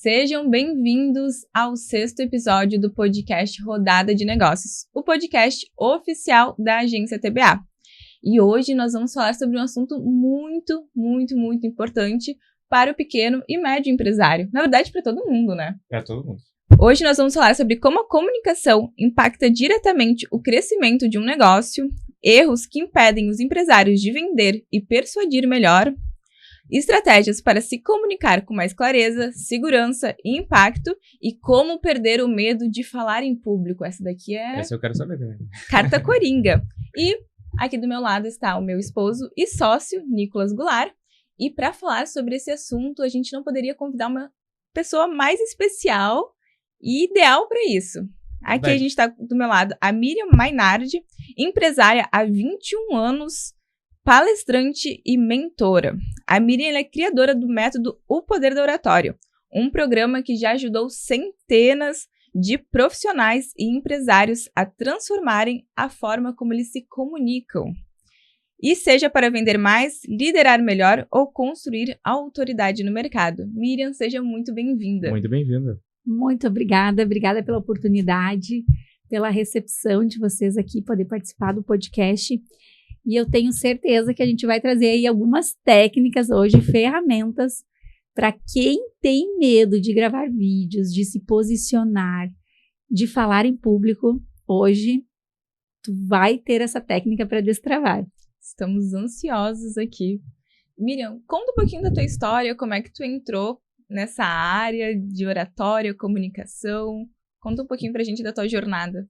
Sejam bem-vindos ao 6º episódio do podcast Rodada de Negócios, o podcast oficial da agência TBA. E hoje nós vamos falar sobre um assunto muito importante para o pequeno e médio empresário. Na verdade, para todo mundo, né? Para todo mundo. Hoje nós vamos falar sobre como a comunicação impacta diretamente o crescimento de um negócio, erros que impedem os empresários de vender e persuadir melhor, estratégias para se comunicar com mais clareza, segurança e impacto e como perder o medo de falar em público. Essa eu quero saber também. Carta coringa. E aqui do meu lado está o meu esposo e sócio, Nicolas Goulart. E para falar sobre esse assunto, a gente não poderia convidar uma pessoa mais especial e ideal para isso. Aqui a gente está do meu lado a Miriam Mainardi, empresária há 21 anos, palestrante e mentora. A Miriam é criadora do método O Poder da Oratória, um programa que já ajudou centenas de profissionais e empresários a transformarem a forma como eles se comunicam. E seja para vender mais, liderar melhor ou construir autoridade no mercado. Miriam, seja muito bem-vinda. Muito bem-vinda. Muito obrigada pela oportunidade, pela recepção de vocês aqui, poder participar do podcast. E eu tenho certeza que a gente vai trazer aí algumas técnicas hoje, ferramentas, para quem tem medo de gravar vídeos, de se posicionar, de falar em público. Hoje, tu vai ter essa técnica para destravar. Estamos ansiosos aqui. Miriam, conta um pouquinho da tua história, como é que tu entrou nessa área de oratória, comunicação. Conta um pouquinho pra gente da tua jornada.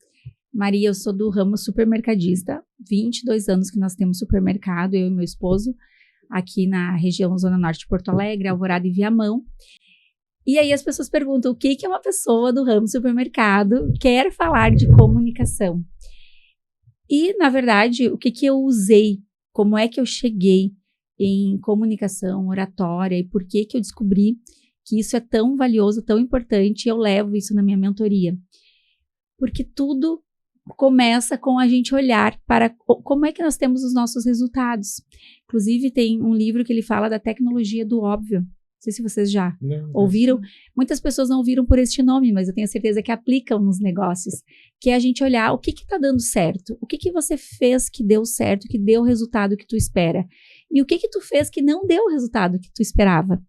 Maria, eu sou do ramo supermercadista, 22 anos que nós temos supermercado, eu e meu esposo, aqui na região Zona Norte de Porto Alegre, Alvorada e Viamão. E aí as pessoas perguntam o que uma pessoa do ramo supermercado quer falar de comunicação. E, na verdade, o que eu usei, como é que eu cheguei em comunicação, oratória, e por que eu descobri que isso é tão valioso, tão importante, e eu levo isso na minha mentoria. Porque tudo começa com a gente olhar para como é que nós temos os nossos resultados. Inclusive, tem um livro que ele fala da tecnologia do óbvio. Não sei se vocês já ouviram. Muitas pessoas não ouviram por este nome, mas eu tenho certeza que aplicam nos negócios. Que é a gente olhar o que está dando certo. O que você fez que deu certo, que deu o resultado que tu espera. E o que tu fez que não deu o resultado que tu esperava.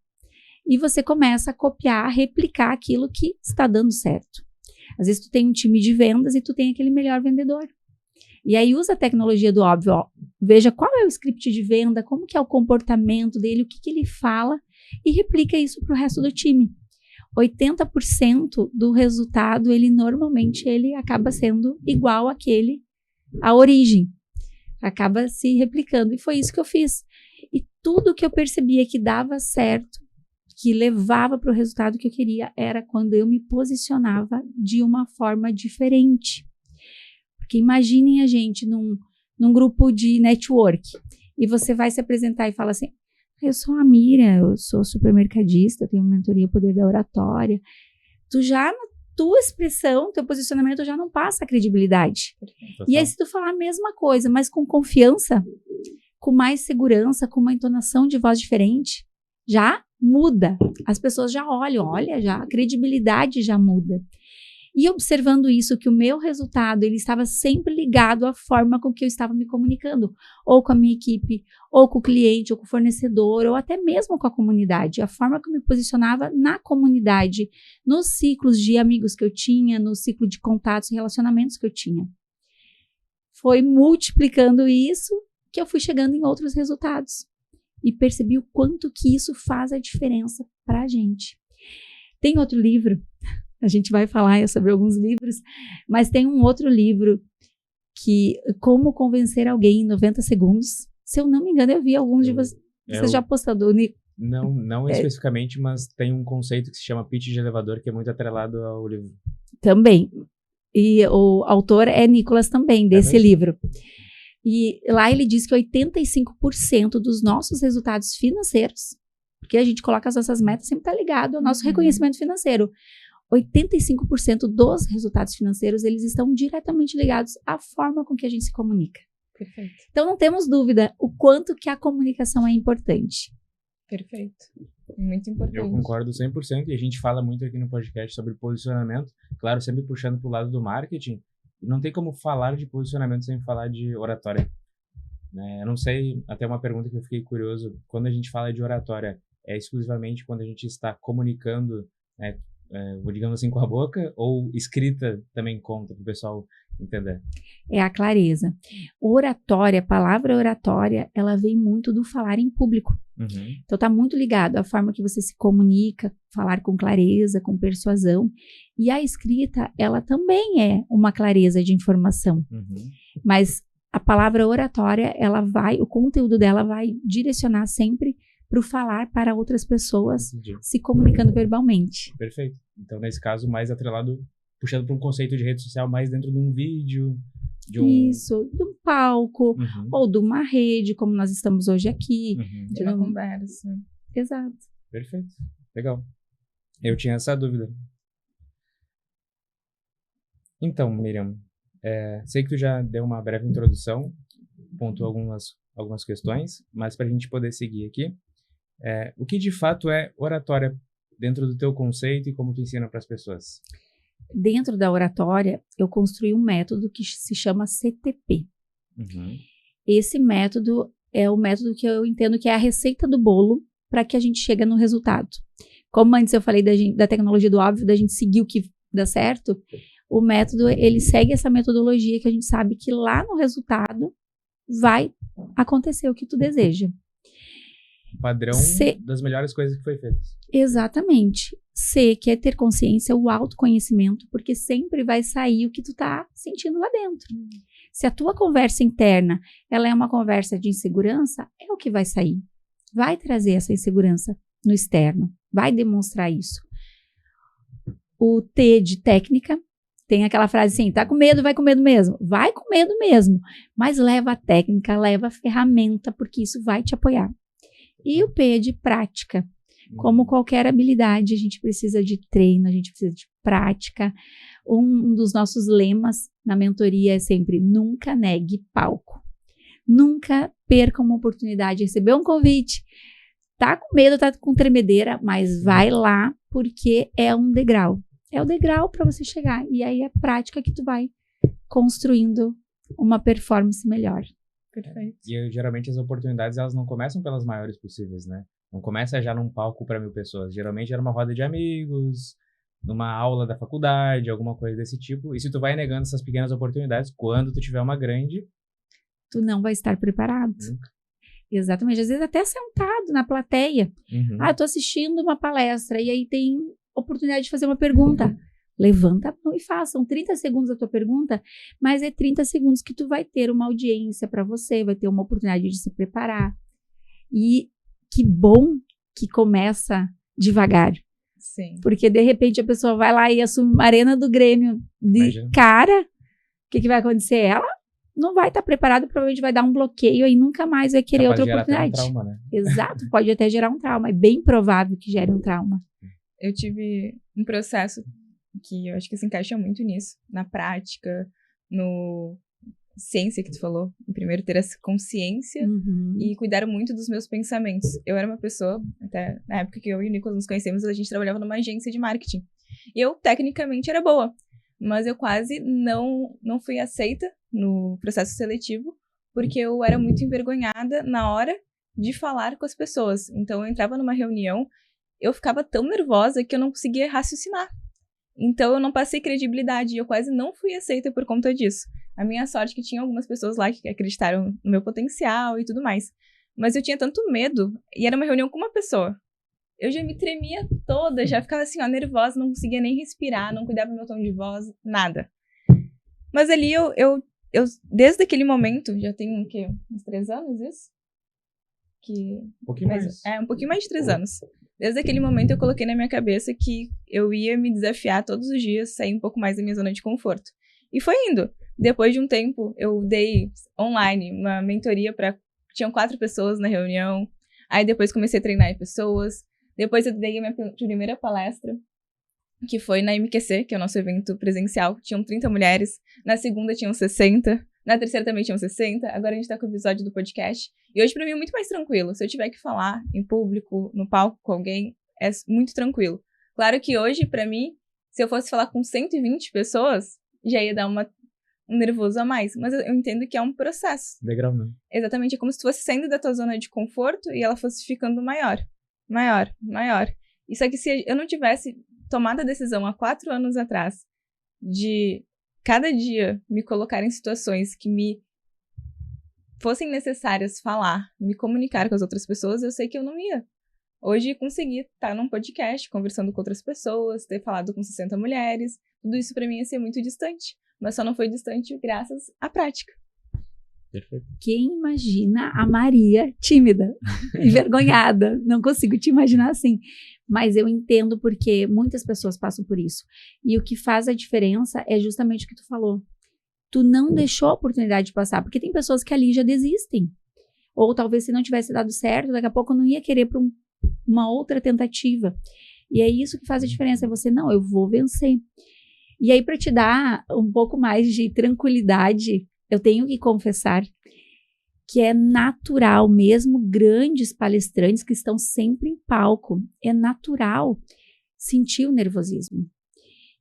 E você começa a copiar, replicar aquilo que está dando certo. Às vezes tu tem um time de vendas e tu tem aquele melhor vendedor. E aí usa a tecnologia do óbvio, ó. Veja qual é o script de venda, como que é o comportamento dele, o que ele fala e replica isso para o resto do time. 80% do resultado, normalmente acaba sendo igual àquele, à origem. Acaba se replicando. E foi isso que eu fiz. E tudo que eu percebia que dava certo, que levava para o resultado que eu queria, era quando eu me posicionava de uma forma diferente. Porque imaginem a gente num grupo de network, e você vai se apresentar e fala assim, eu sou a Miriam, eu sou supermercadista, tenho mentoria Poder da Oratória. Tu já, na tua expressão, teu posicionamento já não passa a credibilidade. E aí se tu falar a mesma coisa, mas com confiança, com mais segurança, com uma entonação de voz diferente, já muda. As pessoas já olha, já a credibilidade já muda. E observando isso, que o meu resultado, ele estava sempre ligado à forma com que eu estava me comunicando, ou com a minha equipe, ou com o cliente, ou com o fornecedor, ou até mesmo com a comunidade. A forma que eu me posicionava na comunidade, nos ciclos de amigos que eu tinha, no ciclo de contatos e relacionamentos que eu tinha. Foi multiplicando isso que eu fui chegando em outros resultados. E percebi o quanto que isso faz a diferença para a gente. Tem outro livro, a gente vai falar sobre alguns livros, mas tem um outro livro que Como Convencer Alguém em 90 Segundos. Se eu não me engano, eu vi alguns de vocês. Você já postou, Nico? Não especificamente, mas tem um conceito que se chama pitch de elevador, que é muito atrelado ao livro. Também. E o autor é Nicolas também, desse livro. E lá ele diz que 85% dos nossos resultados financeiros, porque a gente coloca as nossas metas, sempre está ligado ao nosso reconhecimento financeiro. 85% dos resultados financeiros, eles estão diretamente ligados à forma com que a gente se comunica. Perfeito. Então, não temos dúvida o quanto que a comunicação é importante. Perfeito. Muito importante. Eu concordo 100%, e a gente fala muito aqui no podcast sobre posicionamento, claro, sempre puxando para o lado do marketing, e não tem como falar de posicionamento sem falar de oratória. Eu não sei, até uma pergunta que eu fiquei curioso, quando a gente fala de oratória, é exclusivamente quando a gente está comunicando, digamos assim, com a boca, ou escrita também conta para o pessoal entender? É a clareza. Oratória, a palavra oratória, ela vem muito do falar em público. Uhum. Então tá muito ligado à forma que você se comunica, falar com clareza, com persuasão. E a escrita, ela também é uma clareza de informação. Uhum. Mas a palavra oratória, o conteúdo dela vai direcionar sempre para o falar para outras pessoas, Entendi. se comunicando verbalmente. Perfeito. Então, nesse caso, mais atrelado, puxando para um conceito de rede social mais dentro de um vídeo, de um... Isso, de um palco, Uhum. ou de uma rede, como nós estamos hoje aqui. Uhum. De uma conversa. Exato. Perfeito. Legal. Eu tinha essa dúvida. Então, Miriam, sei que tu já deu uma breve introdução, pontuou algumas questões, mas para a gente poder seguir aqui, o que de fato é oratória dentro do teu conceito e como tu ensina para as pessoas? Dentro da oratória, eu construí um método que se chama CTP. Uhum. Esse método é o método que eu entendo que é a receita do bolo para que a gente chegue no resultado. Como antes eu falei da tecnologia do óbvio, da gente seguir o que dá certo, o método, ele segue essa metodologia que a gente sabe que lá no resultado vai acontecer o que tu deseja. Padrão das melhores coisas que foi feito. Exatamente. C, que é ter consciência, o autoconhecimento, porque sempre vai sair o que tu tá sentindo lá dentro. Se a tua conversa interna, ela é uma conversa de insegurança, é o que vai sair. Vai trazer essa insegurança no externo, vai demonstrar isso. O T de técnica, tem aquela frase assim, tá com medo, vai com medo mesmo. Vai com medo mesmo, mas leva a técnica, leva a ferramenta, porque isso vai te apoiar. E o P de prática. Como qualquer habilidade, a gente precisa de treino, a gente precisa de prática. Um dos nossos lemas na mentoria é sempre, nunca negue palco. Nunca perca uma oportunidade de receber um convite. Tá com medo, tá com tremedeira, mas vai lá, porque é um degrau. É o degrau para você chegar. E aí é a prática que tu vai construindo uma performance melhor. Perfeito. E geralmente as oportunidades, elas não começam pelas maiores possíveis, né? Não começa já num palco para 1000 pessoas. Geralmente é numa roda de amigos, numa aula da faculdade, alguma coisa desse tipo. E se tu vai negando essas pequenas oportunidades, quando tu tiver uma grande... Tu não vai estar preparado. Exatamente. Às vezes até sentado na plateia. Uhum. Eu tô assistindo uma palestra e aí tem oportunidade de fazer uma pergunta. Levanta a mão e faça. São 30 segundos a tua pergunta, mas é 30 segundos que tu vai ter uma audiência para você, vai ter uma oportunidade de se preparar. E que bom que começa devagar. Sim. Porque, de repente, a pessoa vai lá e assume uma arena do Grêmio de Imagina. cara. O que vai acontecer? Ela não vai estar preparada, provavelmente vai dar um bloqueio e nunca mais vai querer Capaz outra de gerar até oportunidade. um trauma, né? Exato, pode até gerar um trauma. É bem provável que gere um trauma. Eu tive um processo que eu acho que se encaixa muito nisso, na prática, no ciência que tu falou. Primeiro, ter essa consciência e cuidar muito dos meus pensamentos. Eu era uma pessoa, até na época que eu e o Nicolas nos conhecemos, a gente trabalhava numa agência de marketing. E eu, tecnicamente, era boa, mas eu quase não fui aceita no processo seletivo, porque eu era muito envergonhada na hora de falar com as pessoas. Então, eu entrava numa reunião, eu ficava tão nervosa que eu não conseguia raciocinar. Então, eu não passei credibilidade e eu quase não fui aceita por conta disso. A minha sorte é que tinha algumas pessoas lá que acreditaram no meu potencial e tudo mais. Mas eu tinha tanto medo, e era uma reunião com uma pessoa. Eu já me tremia toda, já ficava assim, ó, nervosa, não conseguia nem respirar, não cuidava do meu tom de voz, nada. Mas ali eu desde aquele momento, já tem o quê? Uns 3 anos isso? Um pouquinho mais. Um pouquinho mais de 3 anos. Desde aquele momento eu coloquei na minha cabeça que eu ia me desafiar todos os dias, sair um pouco mais da minha zona de conforto. E foi indo. Depois de um tempo, eu dei online uma mentoria para... Tinham 4 pessoas na reunião. Aí depois comecei a treinar pessoas. Depois eu dei a minha primeira palestra, que foi na MQC, que é o nosso evento presencial. Tinham 30 mulheres. Na segunda tinham 60. Na terceira também tinham 60. Agora a gente tá com o episódio do podcast. E hoje pra mim é muito mais tranquilo. Se eu tiver que falar em público, no palco com alguém, é muito tranquilo. Claro que hoje, pra mim, se eu fosse falar com 120 pessoas, já ia dar um nervoso a mais. Mas eu entendo que é um processo. Degrau, não. Exatamente. É como se tu fosse saindo da tua zona de conforto e ela fosse ficando maior. Maior, maior. Isso é que se eu não tivesse tomado a decisão há 4 anos atrás de cada dia me colocar em situações que me fossem necessárias falar, me comunicar com as outras pessoas, eu sei que eu não ia. Hoje consegui estar num podcast, conversando com outras pessoas, ter falado com 60 mulheres, tudo isso pra mim ia ser muito distante, mas só não foi distante graças à prática. Perfeito. Quem imagina a Maria tímida, envergonhada? Não consigo te imaginar assim. Mas eu entendo porque muitas pessoas passam por isso. E o que faz a diferença é justamente o que tu falou. Tu não deixou a oportunidade de passar, porque tem pessoas que ali já desistem. Ou talvez se não tivesse dado certo, daqui a pouco não ia querer para uma outra tentativa. E é isso que faz a diferença. É você, não, eu vou vencer. E aí, para te dar um pouco mais de tranquilidade, eu tenho que confessar que é natural, mesmo grandes palestrantes que estão sempre em palco, é natural sentir o nervosismo.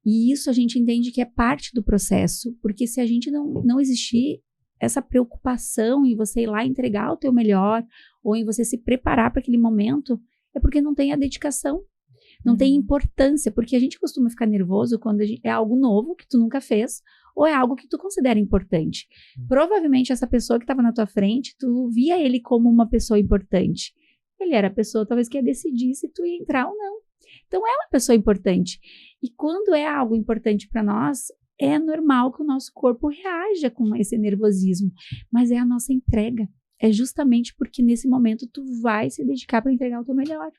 E isso a gente entende que é parte do processo, porque se a gente não existir essa preocupação em você ir lá entregar o teu melhor, ou em você se preparar para aquele momento, é porque não tem a dedicação, não tem importância, porque a gente costuma ficar nervoso quando é algo novo que tu nunca fez, ou é algo que tu considera importante. Provavelmente essa pessoa que estava na tua frente, tu via ele como uma pessoa importante. Ele era a pessoa talvez que ia decidir se tu ia entrar ou não. Então é uma pessoa importante. E quando é algo importante para nós, é normal que o nosso corpo reaja com esse nervosismo. Mas é a nossa entrega. É justamente porque nesse momento tu vai se dedicar para entregar o teu melhor.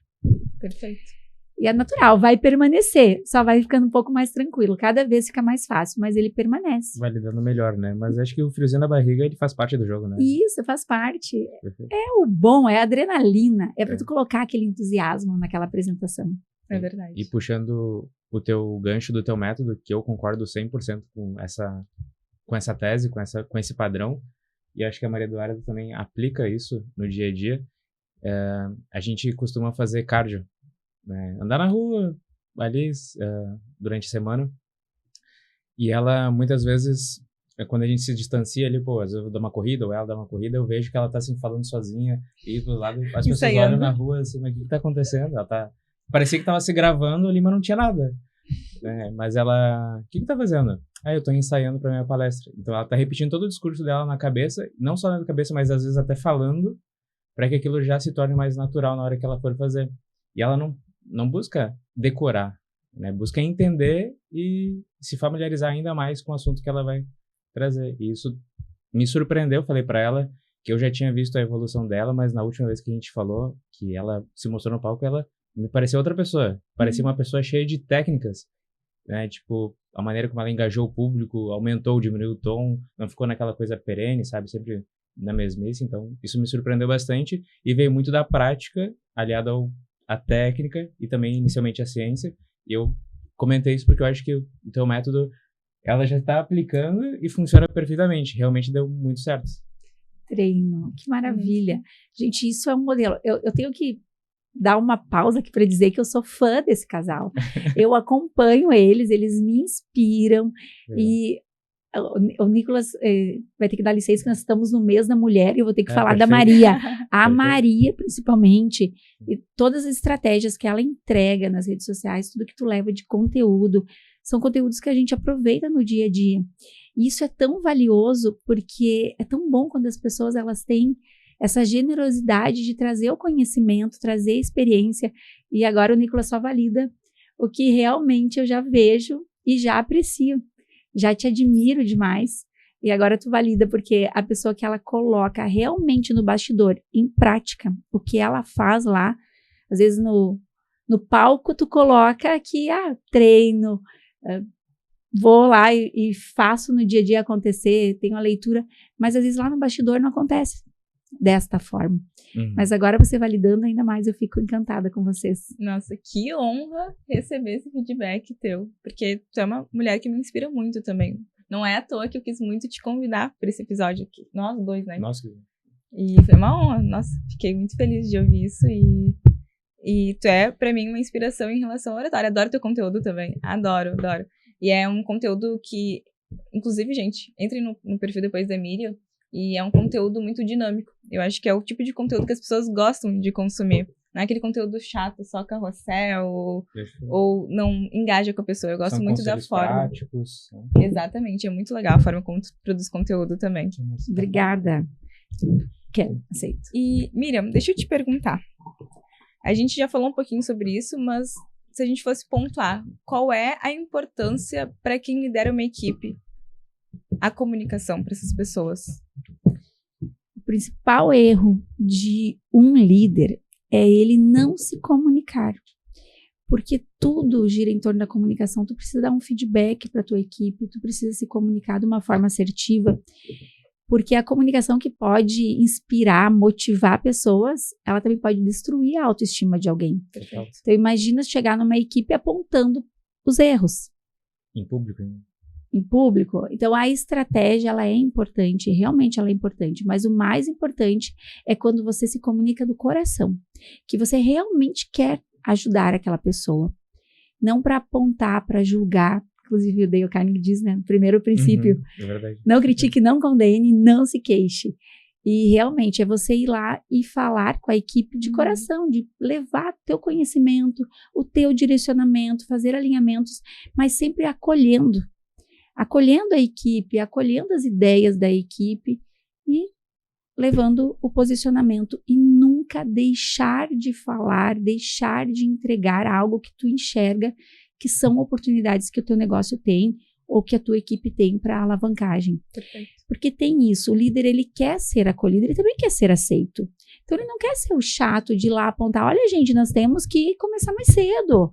Perfeito. E é natural, vai permanecer, só vai ficando um pouco mais tranquilo, cada vez fica mais fácil, mas ele permanece. Vai lidando melhor, né? Mas acho que o friozinho na barriga, ele faz parte do jogo, né? Isso, faz parte. Perfeito. É o bom, é a adrenalina, é pra tu colocar aquele entusiasmo naquela apresentação. É verdade. E puxando o teu gancho do teu método, que eu concordo 100% com essa tese, com esse padrão, e acho que a Maria Eduarda também aplica isso no dia a dia, a gente costuma fazer cardio. Né? Andar na rua ali durante a semana, e ela muitas vezes, quando a gente se distancia ali, às vezes eu dou uma corrida ou ela dá uma corrida, eu vejo que ela tá assim falando sozinha e do lado as pessoas olham na rua assim, mas o que tá acontecendo? Ela parecia que tava se gravando ali, mas não tinha nada, né? Mas ela, o que tá fazendo? Eu tô ensaiando pra minha palestra. Então ela tá repetindo todo o discurso dela na cabeça, não só na cabeça, mas às vezes até falando, para que aquilo já se torne mais natural na hora que ela for fazer. E ela não busca decorar, né? Busca entender e se familiarizar ainda mais com o assunto que ela vai trazer. E isso me surpreendeu, falei para ela que eu já tinha visto a evolução dela, mas na última vez que a gente falou, que ela se mostrou no palco, ela me pareceu outra pessoa. Parecia uma pessoa cheia de técnicas, né? Tipo, a maneira como ela engajou o público, aumentou, diminuiu o tom, não ficou naquela coisa perene, sabe? Sempre na mesmice. Então, isso me surpreendeu bastante e veio muito da prática, aliada a técnica e também inicialmente a ciência. E eu comentei isso porque eu acho que o teu método, ela já está aplicando e funciona perfeitamente. Realmente deu muito certo. Treino, que maravilha. Gente, isso é um modelo. Eu tenho que dar uma pausa aqui para dizer que eu sou fã desse casal. Eu acompanho eles me inspiram. E o Nicolas vai ter que dar licença que nós estamos no mês da mulher e eu vou ter que falar da Maria. A Maria, principalmente, e todas as estratégias que ela entrega nas redes sociais, tudo que tu leva de conteúdo, são conteúdos que a gente aproveita no dia a dia. E isso é tão valioso porque é tão bom quando as pessoas elas têm essa generosidade de trazer o conhecimento, trazer a experiência. E agora o Nicolas só valida o que realmente eu já vejo e já aprecio. Já te admiro demais, e agora tu valida, porque a pessoa que ela coloca realmente no bastidor, em prática, o que ela faz lá, às vezes no palco tu coloca que, treino, vou lá e faço no dia a dia acontecer, tenho a leitura, mas às vezes lá no bastidor não acontece desta forma. Mas agora você validando ainda mais, eu fico encantada com vocês. Nossa, que honra receber esse feedback teu, porque tu é uma mulher que me inspira muito também. Não é à toa que eu quis muito te convidar para esse episódio aqui. Nós dois, né? Nossa, E foi uma honra. Nossa, fiquei muito feliz de ouvir isso e tu é, pra mim, uma inspiração em relação à oratória. Adoro teu conteúdo também. Adoro. E é um conteúdo que, inclusive, gente, entrem no perfil depois da Miriam, e é um conteúdo muito dinâmico. Eu acho que é o tipo de conteúdo que as pessoas gostam de consumir. Não é aquele conteúdo chato, só carrossel, ou não engaja com a pessoa. Eu gosto São muito da forma. práticos. Exatamente, é muito legal a forma como tu produz conteúdo também. Obrigada. Quero, aceito. E, Miriam, deixa eu te perguntar. A gente já falou um pouquinho sobre isso, mas se a gente fosse pontuar, qual é a importância para quem lidera uma equipe? A comunicação para essas pessoas. O principal erro de um líder é ele não se comunicar. Porque tudo gira em torno da comunicação. Tu precisa dar um feedback para a tua equipe, tu precisa se comunicar de uma forma assertiva. Porque a comunicação que pode inspirar, motivar pessoas, ela também pode destruir a autoestima de alguém. Perfeito. Então, imagina chegar numa equipe apontando os erros. Em público, hein? Em público. Então, a estratégia, ela é importante, realmente ela é importante, mas o mais importante é quando você se comunica do coração, que você realmente quer ajudar aquela pessoa, não para apontar, para julgar. Inclusive, o Dale Carnegie diz, né, no primeiro princípio, É verdade. não critique, não condene, não se queixe. E realmente é você ir lá e falar com a equipe de coração, de levar teu conhecimento, o teu direcionamento, fazer alinhamentos, mas sempre acolhendo a equipe, acolhendo as ideias da equipe e levando o posicionamento e nunca deixar de falar, deixar de entregar algo que tu enxerga que são oportunidades que o teu negócio tem ou que a tua equipe tem para alavancagem. Perfeito. Porque tem isso, o líder ele quer ser acolhido, ele também quer ser aceito. Então ele não quer ser o chato de ir lá apontar, olha gente, nós temos que começar mais cedo.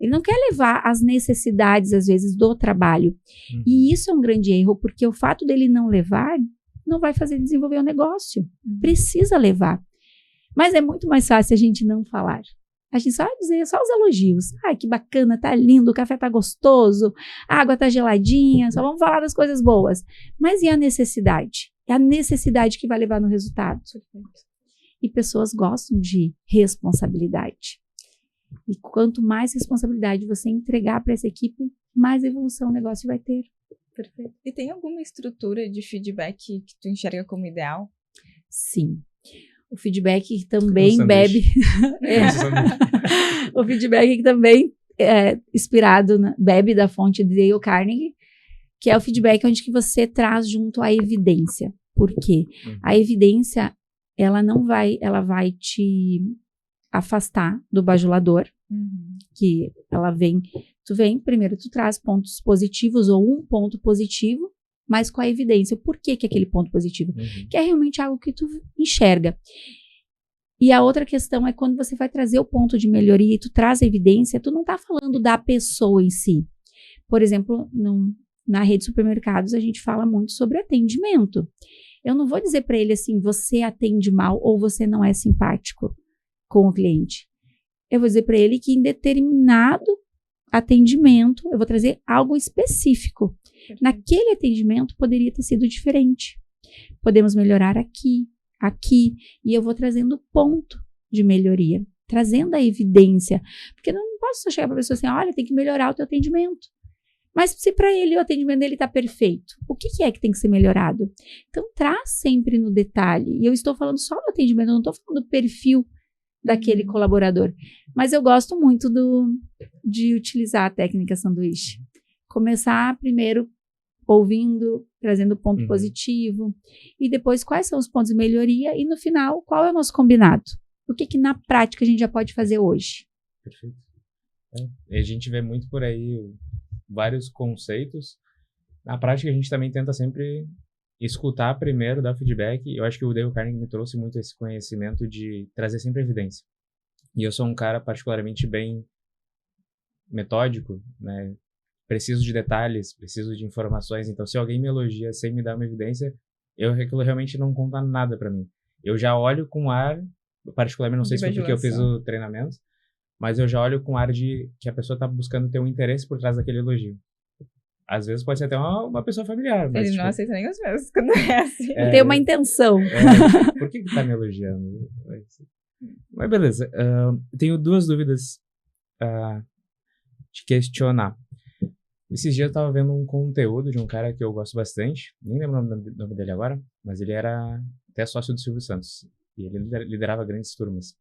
Ele não quer levar as necessidades, às vezes, do trabalho. E isso é um grande erro, porque o fato dele não levar, não vai fazer desenvolver o negócio. Precisa levar. Mas é muito mais fácil a gente não falar. A gente só dizer, só os elogios. Ai, que bacana, tá lindo, o café tá gostoso, a água tá geladinha, só vamos falar das coisas boas. Mas e a necessidade? É a necessidade que vai levar no resultado. E pessoas gostam de responsabilidade. E quanto mais responsabilidade você entregar para essa equipe, mais evolução o negócio vai ter. Perfeito. E tem alguma estrutura de feedback que tu enxerga como ideal? Sim. O feedback também bebe. O feedback que também é inspirado, bebe da fonte de Dale Carnegie, que é o feedback onde que você traz junto a evidência. Por quê? A evidência, ela vai te afastar do bajulador, que ela vem, primeiro tu traz pontos positivos ou um ponto positivo, mas com a evidência. Por que aquele ponto positivo? Que é realmente algo que tu enxerga. E a outra questão é quando você vai trazer o ponto de melhoria e tu traz a evidência, tu não tá falando da pessoa em si. Por exemplo, na rede de supermercados, a gente fala muito sobre atendimento. Eu não vou dizer para ele assim, você atende mal ou você não é simpático com o cliente. Eu vou dizer para ele que em determinado atendimento, eu vou trazer algo específico. Naquele atendimento poderia ter sido diferente. Podemos melhorar aqui, e eu vou trazendo ponto de melhoria, trazendo a evidência. Porque eu não posso só chegar para a pessoa assim, olha, tem que melhorar o teu atendimento. Mas se para ele o atendimento dele está perfeito, o que é que tem que ser melhorado? Então, traz sempre no detalhe. E eu estou falando só do atendimento, eu não estou falando do perfil daquele colaborador. Mas eu gosto muito de utilizar a técnica sanduíche. Começar primeiro ouvindo, trazendo ponto positivo, e depois quais são os pontos de melhoria, e no final, qual é o nosso combinado? O que na prática a gente já pode fazer hoje? Perfeito. E a gente vê muito por aí vários conceitos. Na prática, a gente também tenta sempre escutar primeiro, dar feedback. Eu acho que o Dale Carnegie me trouxe muito esse conhecimento de trazer sempre evidência. E eu sou um cara particularmente bem metódico, né? Preciso de detalhes, preciso de informações. Então, se alguém me elogia sem me dar uma evidência, aquilo realmente não conta nada para mim. Eu já olho com ar, particularmente, não sei se foi porque eu fiz o treinamento, mas eu já olho com ar de que a pessoa tá buscando ter um interesse por trás daquele elogio. às vezes pode ser até uma pessoa familiar. Mas, Ele não aceita nem os meus quando é assim. Tem uma intenção. Por que tá me elogiando? Mas beleza. Tenho 2 dúvidas te questionar. Esses dias eu tava vendo um conteúdo de um cara que eu gosto bastante, nem lembro o nome dele agora, mas ele era até sócio do Silvio Santos, e ele liderava grandes turmas.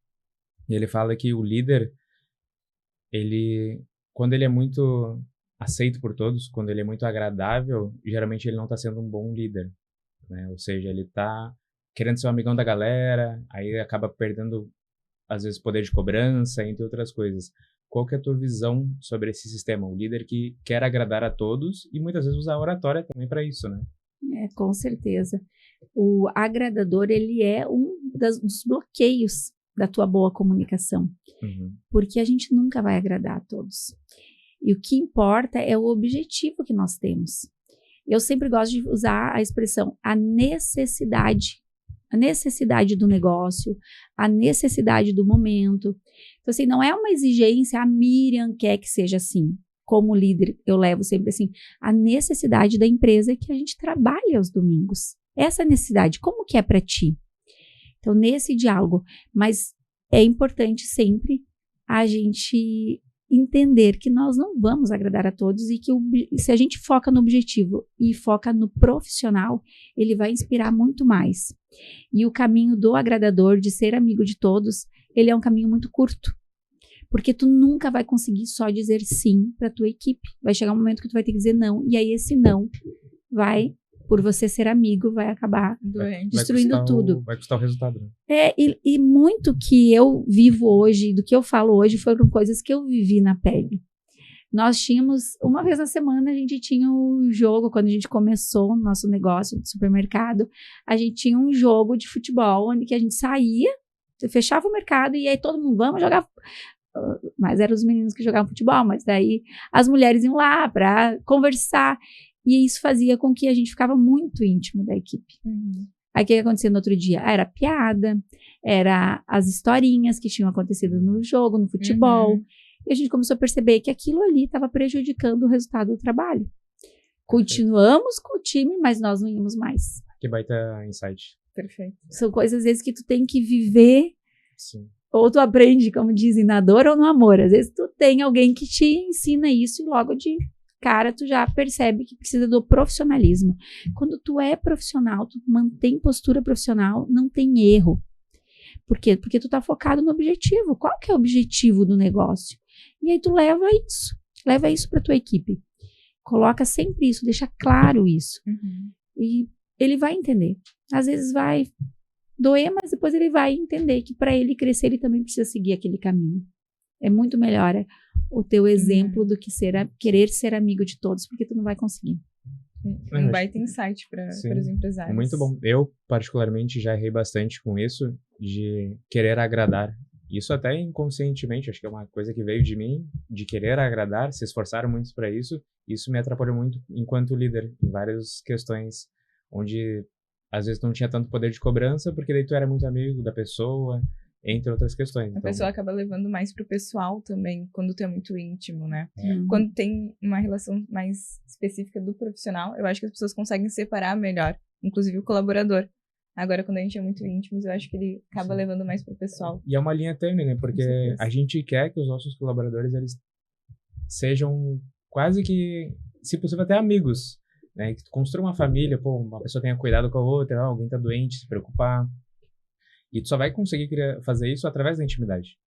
E ele fala que o líder, quando ele é muito aceito por todos, quando ele é muito agradável, geralmente ele não tá sendo um bom líder, né? Ou seja, ele tá querendo ser um amigão da galera, aí acaba perdendo, às vezes, poder de cobrança, entre outras coisas. Qual que é a tua visão sobre esse sistema? O líder que quer agradar a todos e muitas vezes usar a oratória também para isso, né? Com certeza. O agradador, ele é dos bloqueios da tua boa comunicação. Porque a gente nunca vai agradar a todos. E o que importa é o objetivo que nós temos. Eu sempre gosto de usar a expressão a necessidade do negócio, a necessidade do momento. Então, assim, não é uma exigência, a Miriam quer que seja assim. Como líder, eu levo sempre assim, a necessidade da empresa é que a gente trabalhe aos domingos. Essa necessidade, como que é para ti? Então, nesse diálogo, mas é importante sempre a gente entender que nós não vamos agradar a todos e que se a gente foca no objetivo e foca no profissional, ele vai inspirar muito mais. E o caminho do agradador, de ser amigo de todos, ele é um caminho muito curto. Porque tu nunca vai conseguir só dizer sim para tua equipe. Vai chegar um momento que tu vai ter que dizer não, e aí esse não vai, por você ser amigo, vai acabar destruindo tudo. Vai custar o resultado, né? E muito que eu vivo hoje, do que eu falo hoje, foram coisas que eu vivi na pele. Nós tínhamos, uma vez na semana, a gente tinha um jogo, quando a gente começou o nosso negócio de supermercado, a gente tinha um jogo de futebol, onde que a gente saía, fechava o mercado, e aí todo mundo, vamos jogar. Mas eram os meninos que jogavam futebol, mas daí as mulheres iam lá para conversar, e isso fazia com que a gente ficava muito íntimo da equipe. Aí o que acontecia no outro dia? Era piada, era as historinhas que tinham acontecido no jogo, no futebol, e a gente começou a perceber que aquilo ali estava prejudicando o resultado do trabalho. Continuamos com o time, mas nós não íamos mais. Que baita insight. Perfeito. São coisas, às vezes, que tu tem que viver. Sim. Ou tu aprende, como dizem, na dor ou no amor. Às vezes tu tem alguém que te ensina isso e logo de cara tu já percebe que precisa do profissionalismo. Quando tu é profissional, tu mantém postura profissional, não tem erro. Por quê? Porque tu tá focado no objetivo. Qual que é o objetivo do negócio? E aí tu leva isso para tua equipe. Coloca sempre isso, deixa claro isso. E ele vai entender. Às vezes vai doer, mas depois ele vai entender que para ele crescer, ele também precisa seguir aquele caminho. É muito melhor o teu exemplo do que querer ser amigo de todos, porque tu não vai conseguir. Um baita insight para os empresários. Muito bom. Eu, particularmente, já errei bastante com isso, de querer agradar. Isso até inconscientemente, acho que é uma coisa que veio de mim, de querer agradar, se esforçar muito para isso. Isso me atrapalhou muito enquanto líder, em várias questões, onde às vezes não tinha tanto poder de cobrança, porque daí tu era muito amigo da pessoa, entre outras questões. A pessoa acaba levando mais pro pessoal também, quando tu é muito íntimo, né? Uhum. Quando tem uma relação mais específica do profissional, eu acho que as pessoas conseguem separar melhor, inclusive o colaborador. Agora, quando a gente é muito íntimo, eu acho que ele acaba levando mais pro pessoal. E é uma linha tênue, né? Porque a gente quer que os nossos colaboradores, eles sejam quase que, se possível, até amigos, né? Que tu construa uma família, uma pessoa tenha cuidado com a outra, alguém tá doente, se preocupar. E tu só vai conseguir fazer isso através da intimidade.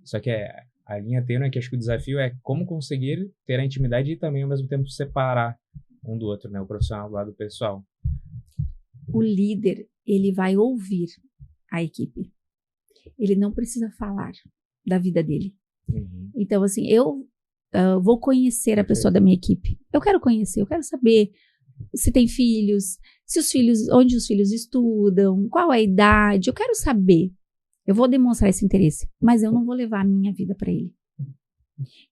Só que a linha tênue, que acho que o desafio é como conseguir ter a intimidade e também, ao mesmo tempo, separar um do outro, né? O profissional do lado pessoal. O líder, ele vai ouvir a equipe. Ele não precisa falar da vida dele. Então, assim, eu vou conhecer a pessoa da minha equipe. Eu quero conhecer, eu quero saber se tem filhos, onde os filhos estudam, qual é a idade, eu quero saber. Eu vou demonstrar esse interesse, mas eu não vou levar a minha vida para ele.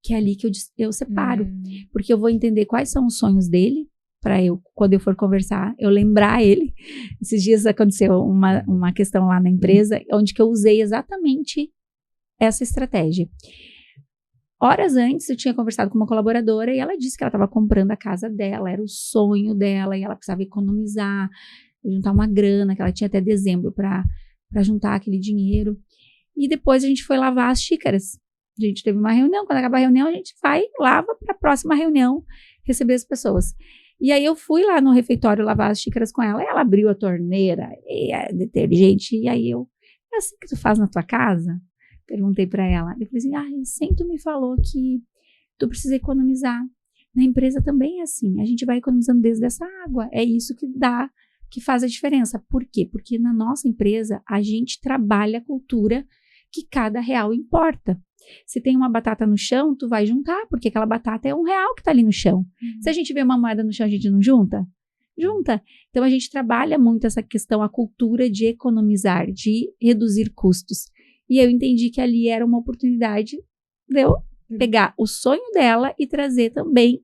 Que é ali que eu separo, porque eu vou entender quais são os sonhos dele, para eu, quando eu for conversar, eu lembrar ele. Esses dias aconteceu uma questão lá na empresa, onde que eu usei exatamente essa estratégia. horas antes eu tinha conversado com uma colaboradora e ela disse que ela estava comprando a casa dela, era o sonho dela e ela precisava economizar, juntar uma grana, que ela tinha até dezembro para juntar aquele dinheiro. E depois a gente foi lavar as xícaras. A gente teve uma reunião, quando acabar a reunião a gente vai, lava para a próxima reunião receber as pessoas. E aí eu fui lá no refeitório lavar as xícaras com ela, e ela abriu a torneira, e a detergente, e aí eu, é assim que tu faz na tua casa? Perguntei para ela. Eu falei assim, recém tu me falou que tu precisa economizar. Na empresa também é assim, a gente vai economizando desde essa água, é isso que faz a diferença. Por quê? Porque na nossa empresa a gente trabalha a cultura que cada real importa. Se tem uma batata no chão, tu vai juntar, porque aquela batata é R$1 que tá ali no chão. Se a gente vê uma moeda no chão, a gente não junta? Junta. Então, a gente trabalha muito essa questão, a cultura de economizar, de reduzir custos. E eu entendi que ali era uma oportunidade de eu pegar o sonho dela e trazer também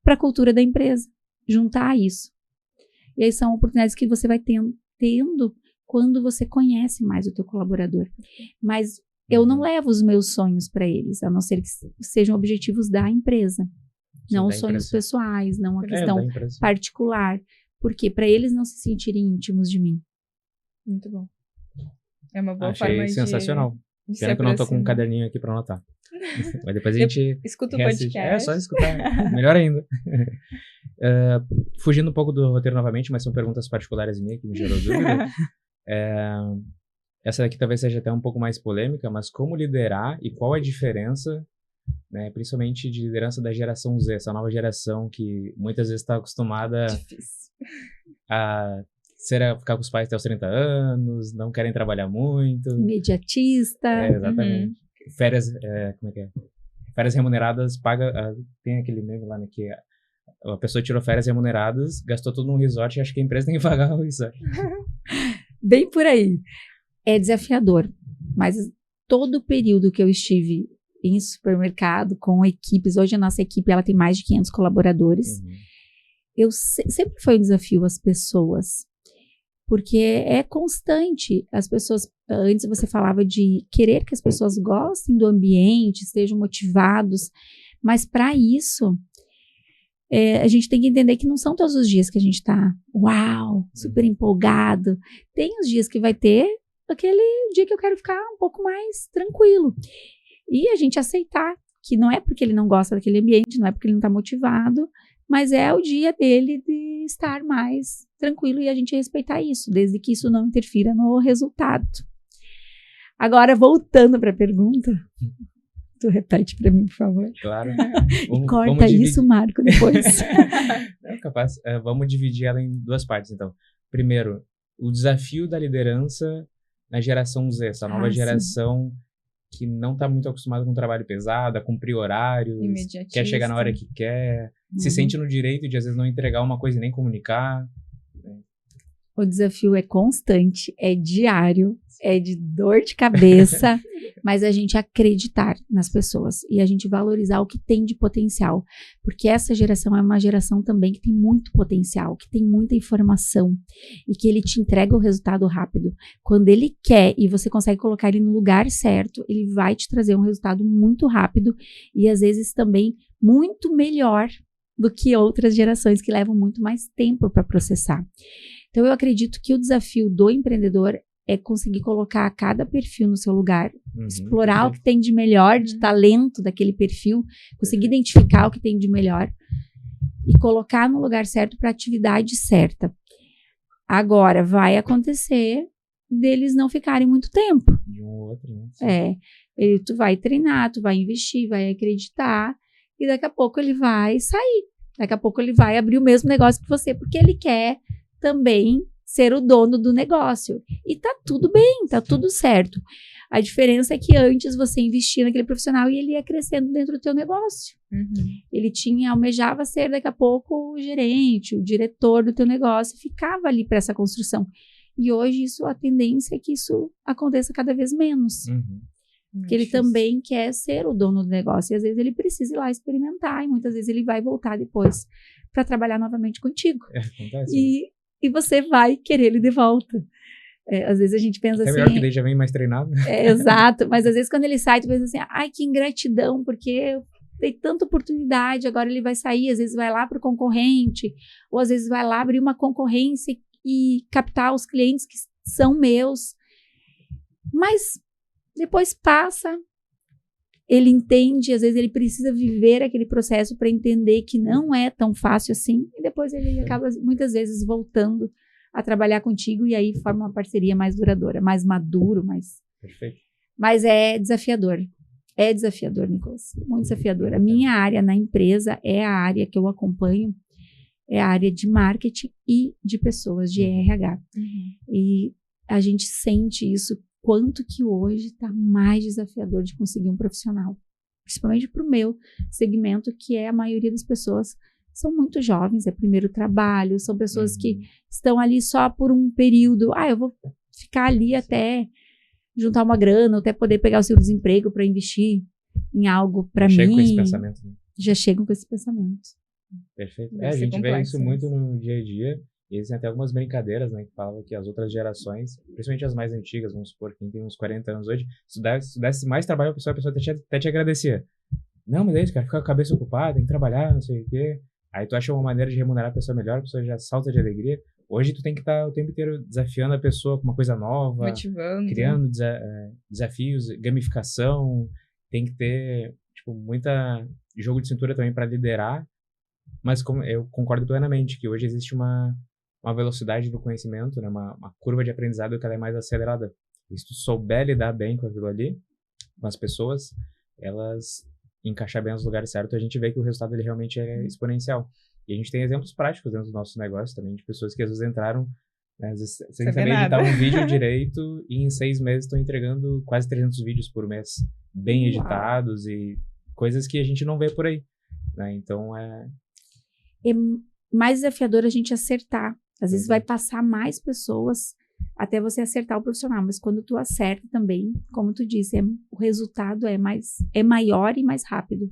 para a cultura da empresa. Juntar isso. E aí são oportunidades que você vai tendo quando você conhece mais o teu colaborador. Mas eu não levo os meus sonhos para eles, a não ser que sejam objetivos da empresa. Sim, não sonhos pessoais, não a questão particular. Porque para eles não se sentirem íntimos de mim. Muito bom. É uma boa Achei forma sensacional. Pena que eu não tô com um caderninho aqui para anotar. Mas depois a gente escuta o podcast. É só escutar. Melhor ainda. Fugindo um pouco do roteiro novamente, mas são perguntas particulares minhas que me gerou dúvida. Essa daqui talvez seja até um pouco mais polêmica, mas como liderar e qual a diferença, né, principalmente de liderança da geração Z, essa nova geração que muitas vezes está acostumada a ficar com os pais até os 30 anos, não querem trabalhar muito. Imediatista. Exatamente. Férias, como é que é? Férias remuneradas, tem aquele meme lá, né, que a pessoa tirou férias remuneradas, gastou tudo num resort e acha que a empresa tem que pagar o resort. Bem por aí. É desafiador, mas todo o período que eu estive em supermercado com equipes, hoje a nossa equipe ela tem mais de 500 colaboradores, sempre foi um desafio as pessoas, porque é constante. As pessoas, antes você falava de querer que as pessoas gostem do ambiente, estejam motivados, mas para isso a gente tem que entender que não são todos os dias que a gente está, super empolgado. Tem os dias que vai ter aquele dia que eu quero ficar um pouco mais tranquilo. E a gente aceitar que não é porque ele não gosta daquele ambiente, não é porque ele não está motivado, mas é o dia dele de estar mais tranquilo e a gente respeitar isso, desde que isso não interfira no resultado. Agora, voltando para a pergunta, tu repete para mim, por favor. Claro. E corta isso, Marco, depois. Não, capaz. Vamos dividir ela em duas partes, então. Primeiro, o desafio da liderança na geração Z, essa nova geração que não está muito acostumada com trabalho pesado, a cumprir horários, quer chegar na hora que quer, se sente no direito de às vezes não entregar uma coisa e nem comunicar. O desafio é constante, é diário, é de dor de cabeça, mas a gente acreditar nas pessoas e a gente valorizar o que tem de potencial, porque essa geração é uma geração também que tem muito potencial, que tem muita informação e que ele te entrega o resultado rápido. Quando ele quer e você consegue colocar ele no lugar certo, ele vai te trazer um resultado muito rápido e às vezes também muito melhor do que outras gerações que levam muito mais tempo para processar. Então, eu acredito que o desafio do empreendedor é conseguir colocar cada perfil no seu lugar, explorar o que tem de melhor, de talento daquele perfil, conseguir identificar o que tem de melhor e colocar no lugar certo para a atividade certa. Agora, vai acontecer deles não ficarem muito tempo. De um ou outro, né? Tu vai treinar, tu vai investir, vai acreditar e daqui a pouco ele vai sair. Daqui a pouco ele vai abrir o mesmo negócio que você, porque ele quer também ser o dono do negócio. E tá tudo bem, tá tudo certo. A diferença é que antes você investia naquele profissional e ele ia crescendo dentro do teu negócio. Ele almejava ser daqui a pouco o gerente, o diretor do teu negócio, e ficava ali para essa construção. E hoje a tendência é que isso aconteça cada vez menos. Porque ele também quer ser o dono do negócio. E às vezes ele precisa ir lá experimentar. E muitas vezes ele vai voltar depois para trabalhar novamente contigo. Acontece. E você vai querer ele de volta. Às vezes a gente pensa É assim... melhor que daí já vem mais treinado. Exato, mas às vezes quando ele sai, tu pensa assim, ai, que ingratidão, porque eu dei tanta oportunidade, agora ele vai sair, às vezes vai lá para o concorrente, ou às vezes vai lá abrir uma concorrência e captar os clientes que são meus. Mas depois passa, ele entende, às vezes ele precisa viver aquele processo para entender que não é tão fácil assim, e depois ele acaba muitas vezes voltando a trabalhar contigo e aí forma uma parceria mais duradoura, mais maduro, mais... Perfeito. Mas é desafiador. É desafiador, Nicolas. Muito desafiador. A minha área na empresa é a área que eu acompanho, é a área de marketing e de pessoas, de RH. E a gente sente isso, quanto que hoje está mais desafiador de conseguir um profissional. Principalmente para o meu segmento, que é a maioria das pessoas são muito jovens, é primeiro trabalho, são pessoas que estão ali só por um período. Eu vou ficar ali até juntar uma grana, até poder pegar o seguro-desemprego para investir em algo para mim. Chega com esse pensamento. Né? Já chegam com esse pensamento. Perfeito. Deve A ser gente vê complexo, isso muito no dia a dia. E existem até algumas brincadeiras, né, que falavam que as outras gerações, principalmente as mais antigas, vamos supor, quem tem uns 40 anos hoje, se desse mais trabalho, a pessoa até te agradecia. Não, mas é isso, cara, fica com a cabeça ocupada, tem que trabalhar, não sei o quê. Aí tu acha uma maneira de remunerar a pessoa melhor, a pessoa já salta de alegria. Hoje tu tem que estar o tempo inteiro desafiando a pessoa com uma coisa nova. Motivando. Criando desafios, gamificação. Tem que ter, muita jogo de cintura também para liderar. Mas como eu concordo plenamente que hoje existe uma velocidade do conhecimento, né? Uma curva de aprendizado que ela é mais acelerada. E se tu souber lidar bem com aquilo ali, com as pessoas, elas... encaixar bem nos lugares certos, a gente vê que o resultado ele realmente é exponencial. E a gente tem exemplos práticos dentro do nosso negócio também, de pessoas que às vezes entraram, né, às vezes, sem saber editar um vídeo direito, e em 6 meses estão entregando quase 300 vídeos por mês, bem editados, e coisas que a gente não vê por aí. Né? Então, é mais desafiador a gente acertar. Às vezes vai passar mais pessoas até você acertar o profissional, mas quando tu acerta também, como tu disse, o resultado é maior e mais rápido.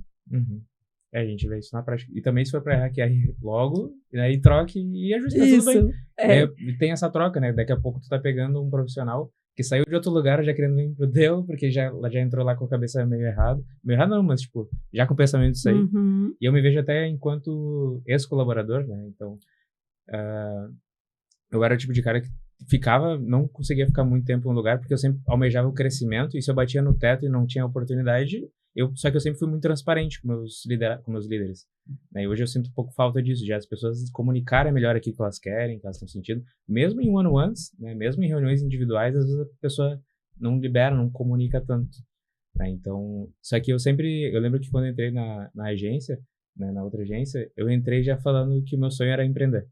A gente vê isso na prática. E também se for para hackear logo, aí troque e ajusta tudo bem. Tem essa troca, né? Daqui a pouco tu tá pegando um profissional que saiu de outro lugar já querendo vir pro teu, porque já entrou lá com a cabeça meio errado. Meio errado não, mas já com o pensamento disso aí. E eu me vejo até enquanto ex-colaborador, né? Então, eu era o tipo de cara que não conseguia ficar muito tempo em um lugar, porque eu sempre almejava o crescimento, e se eu batia no teto e não tinha oportunidade, só que eu sempre fui muito transparente com meus líderes. Né? E hoje eu sinto um pouco falta disso, de as pessoas comunicarem melhor aquilo que elas querem, que elas estão sentindo, mesmo em one-on-ones, né? Mesmo em reuniões individuais, às vezes a pessoa não libera, não comunica tanto. Né? Então, só que eu lembro que quando eu entrei na agência, né, na outra agência, eu entrei já falando que o meu sonho era empreender.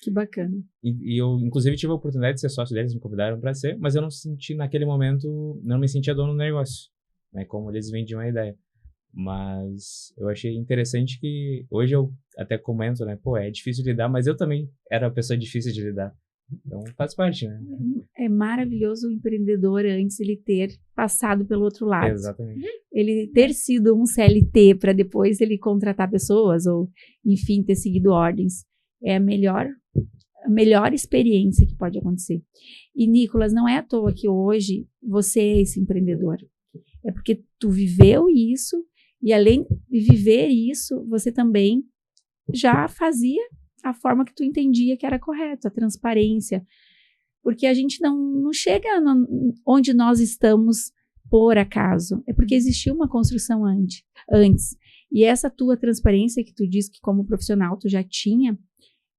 Que bacana. E eu, inclusive, tive a oportunidade de ser sócio deles, me convidaram para ser, mas eu não senti, naquele momento, não me sentia dono do negócio, né, como eles vendiam a ideia. Mas eu achei interessante que, hoje eu até comento, né, é difícil de lidar, mas eu também era uma pessoa difícil de lidar. Então, faz parte, né? É maravilhoso o empreendedor antes ele ter passado pelo outro lado. Exatamente. Ele ter sido um CLT para depois ele contratar pessoas ou, enfim, ter seguido ordens. É a melhor experiência que pode acontecer. E, Nicolas, não é à toa que hoje você é esse empreendedor. É porque tu viveu isso e, além de viver isso, você também já fazia a forma que tu entendia que era correto, a transparência. Porque a gente não chega onde nós estamos por acaso. É porque existiu uma construção antes. E essa tua transparência que tu diz que como profissional tu já tinha,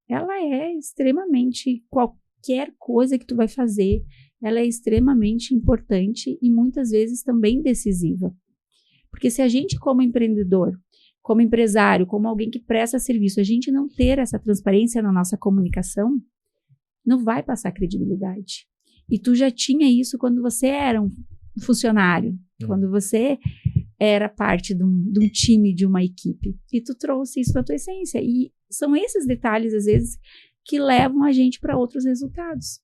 ela é extremamente, qualquer coisa que tu vai fazer, ela é extremamente importante e muitas vezes também decisiva. Porque se a gente como empreendedor, como empresário, como alguém que presta serviço, a gente não ter essa transparência na nossa comunicação, não vai passar credibilidade. E tu já tinha isso quando você era um funcionário, quando você era parte de um time, de uma equipe. E tu trouxe isso na tua essência. E são esses detalhes, às vezes, que levam a gente para outros resultados.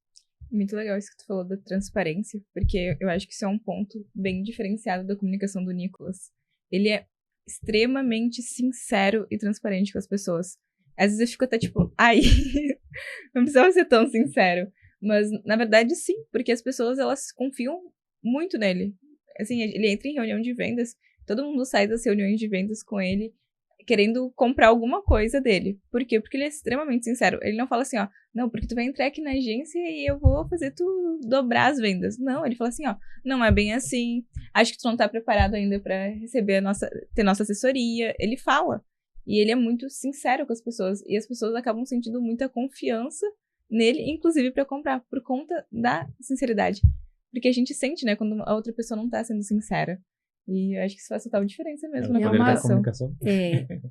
Muito legal isso que tu falou da transparência, porque eu acho que isso é um ponto bem diferenciado da comunicação do Nicolas. Ele é extremamente sincero e transparente com as pessoas. Às vezes eu fico até tipo, ai, não precisava ser tão sincero. Mas, na verdade, sim, porque as pessoas, elas confiam muito nele. Assim, ele entra em reunião de vendas, todo mundo sai das reuniões de vendas com ele, querendo comprar alguma coisa dele. Por quê? Porque ele é extremamente sincero. Ele não fala assim, ó, não, porque tu vai entrar aqui na agência e eu vou fazer tu dobrar as vendas. Não, ele fala assim, ó, não é bem assim, acho que tu não tá preparado ainda pra receber ter nossa assessoria. Ele fala. E ele é muito sincero com as pessoas. E as pessoas acabam sentindo muita confiança nele, inclusive pra comprar, por conta da sinceridade. Porque a gente sente, né, quando a outra pessoa não tá sendo sincera. E eu acho que isso faz total diferença mesmo na comunicação.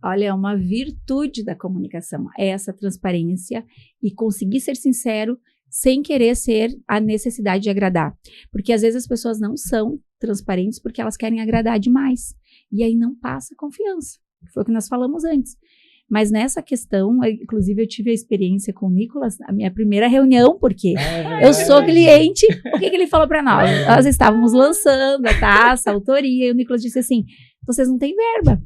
Olha, é uma virtude da comunicação, é essa transparência e conseguir ser sincero sem querer ser a necessidade de agradar. Porque às vezes as pessoas não são transparentes porque elas querem agradar demais. E aí não passa confiança. Foi o que nós falamos antes. Mas nessa questão, inclusive eu tive a experiência com o Nicolas, a minha primeira reunião, porque eu sou cliente, o que ele falou para nós? Nós estávamos lançando a taça, a autoria, e o Nicolas disse assim, vocês não têm verba,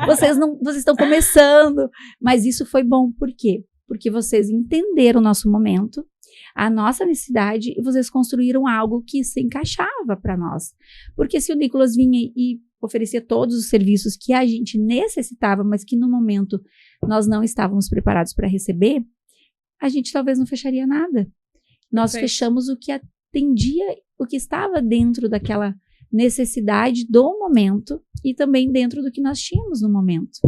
vocês estão começando, mas isso foi bom, por quê? Porque vocês entenderam o nosso momento, a nossa necessidade, e vocês construíram algo que se encaixava para nós. Porque se o Nicolas vinha e oferecia todos os serviços que a gente necessitava, mas que no momento nós não estávamos preparados para receber, a gente talvez não fecharia nada. Nós fechamos o que atendia, o que estava dentro daquela necessidade do momento e também dentro do que nós tínhamos no momento.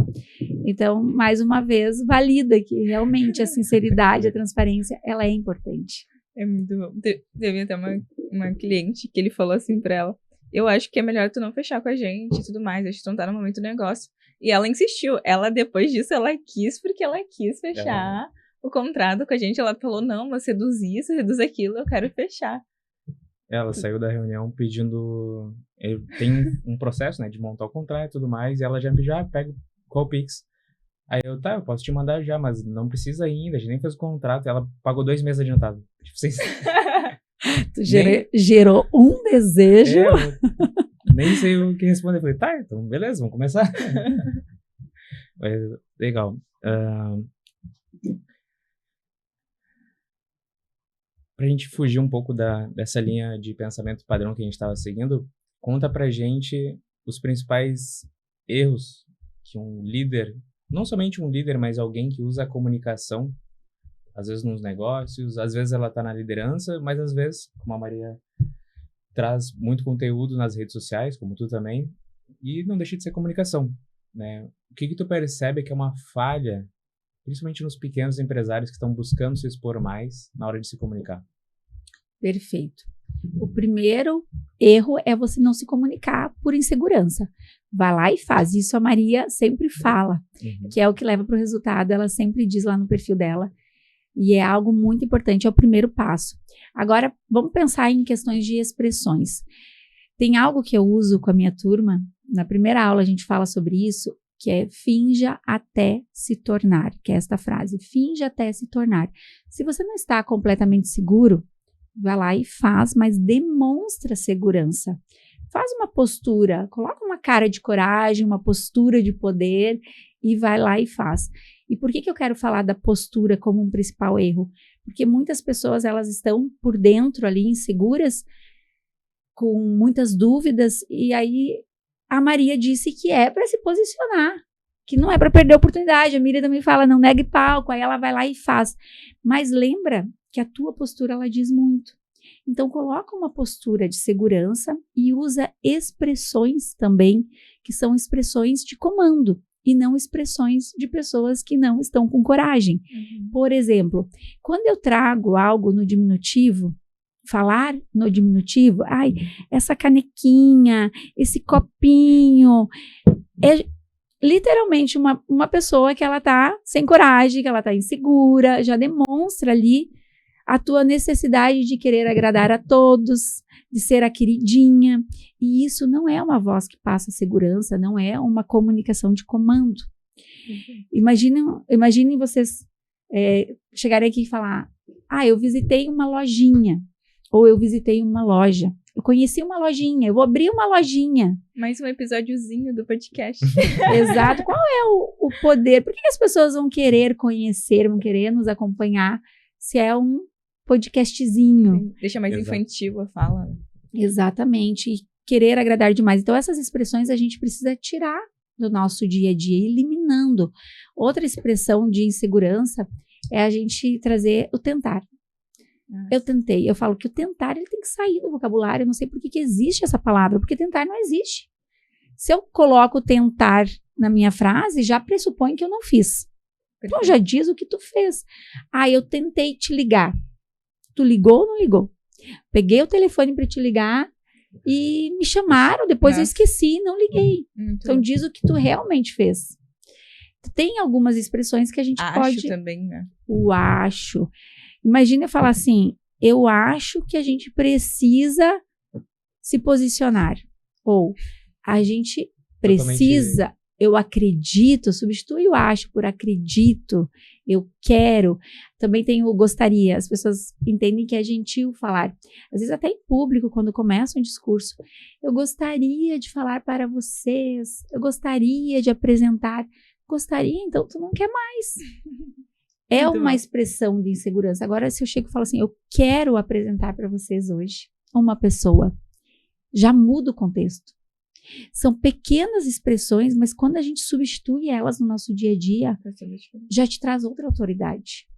Então, mais uma vez, valida que realmente a sinceridade, a transparência, ela é importante. É muito bom. Teve até uma cliente que ele falou assim pra ela, eu acho que é melhor tu não fechar com a gente e tudo mais, acho que tu não tá no momento do negócio. E ela insistiu. Ela, depois disso, ela quis fechar o contrato com a gente. Ela falou, não, mas reduz isso, reduz aquilo, eu quero fechar. Ela saiu da reunião pedindo... Tem um processo, né, de montar o contrato e tudo mais, e ela já me pediu, pega qual Pix. Aí eu posso te mandar já, mas não precisa ainda, a gente nem fez o contrato. Ela pagou 2 meses adiantado. Tipo, vocês... Tu gerou um desejo. Nem sei o que responder. Falei, então beleza, vamos começar. Legal. Pra gente fugir um pouco dessa linha de pensamento padrão que a gente estava seguindo, conta pra gente os principais erros que um líder, não somente um líder, mas alguém que usa a comunicação, às vezes nos negócios, às vezes ela está na liderança, mas às vezes, como a Maria traz muito conteúdo nas redes sociais, como tu também, e não deixa de ser comunicação, né? O que tu percebe que é uma falha, principalmente nos pequenos empresários que estão buscando se expor mais na hora de se comunicar? Perfeito. O primeiro erro é você não se comunicar por insegurança. Vai lá e faz. Isso a Maria sempre fala, que é o que leva para o resultado. Ela sempre diz lá no perfil dela. E é algo muito importante, é o primeiro passo. Agora, vamos pensar em questões de expressões. Tem algo que eu uso com a minha turma, na primeira aula a gente fala sobre isso, que é finja até se tornar, que é esta frase, finja até se tornar. Se você não está completamente seguro, vai lá e faz, mas demonstra segurança. Faz uma postura, coloca uma cara de coragem, uma postura de poder e vai lá e faz. E por que eu quero falar da postura como um principal erro? Porque muitas pessoas, elas estão por dentro ali, inseguras, com muitas dúvidas, e aí a Maria disse que é para se posicionar, que não é para perder a oportunidade. A Miriam também fala, não negue palco, aí ela vai lá e faz. Mas lembra que a tua postura, ela diz muito. Então, coloca uma postura de segurança e usa expressões também, que são expressões de comando, e não expressões de pessoas que não estão com coragem. Por exemplo, quando eu trago algo no diminutivo, falar no diminutivo, essa canequinha, esse copinho, é literalmente uma pessoa que ela tá sem coragem, que ela tá insegura, já demonstra ali a tua necessidade de querer agradar a todos, de ser a queridinha, e isso não é uma voz que passa segurança, não é uma comunicação de comando. Imaginem vocês chegarem aqui e falar, eu visitei uma lojinha, ou eu visitei uma loja, eu conheci uma lojinha, eu vou abrir uma lojinha. Mais um episódiozinho do podcast. Exato. Qual é o poder? Por que as pessoas vão querer conhecer, vão querer nos acompanhar, se é um podcastzinho. Deixa mais Exato. infantil a fala. Exatamente. E querer agradar demais. Então, essas expressões a gente precisa tirar do nosso dia a dia, eliminando. Outra expressão de insegurança é a gente trazer o tentar. Eu tentei. Eu falo que o tentar ele tem que sair do vocabulário. Eu não sei por que existe essa palavra, porque tentar não existe. Se eu coloco tentar na minha frase, já pressupõe que eu não fiz. Então, já diz o que tu fez. Ah, eu tentei te ligar. Tu ligou ou não ligou? Peguei o telefone para te ligar e me chamaram, depois eu esqueci e não liguei. Então, diz o que tu realmente fez. Tem algumas expressões que a gente pode... Acho também, né? O acho. Imagina eu falar assim, eu acho que a gente precisa se posicionar. Ou, a gente precisa... Eu acredito, substitui o acho por acredito, eu quero. Também tem o gostaria. As pessoas entendem que é gentil falar. Às vezes até em público, quando começa um discurso. Eu gostaria de falar para vocês. Eu gostaria de apresentar. Gostaria, então tu não quer mais. É uma expressão de insegurança. Agora, se eu chego e falo assim, eu quero apresentar para vocês hoje uma pessoa, já muda o contexto. São pequenas expressões, mas quando a gente substitui elas no nosso dia a dia, já te traz outra autoridade.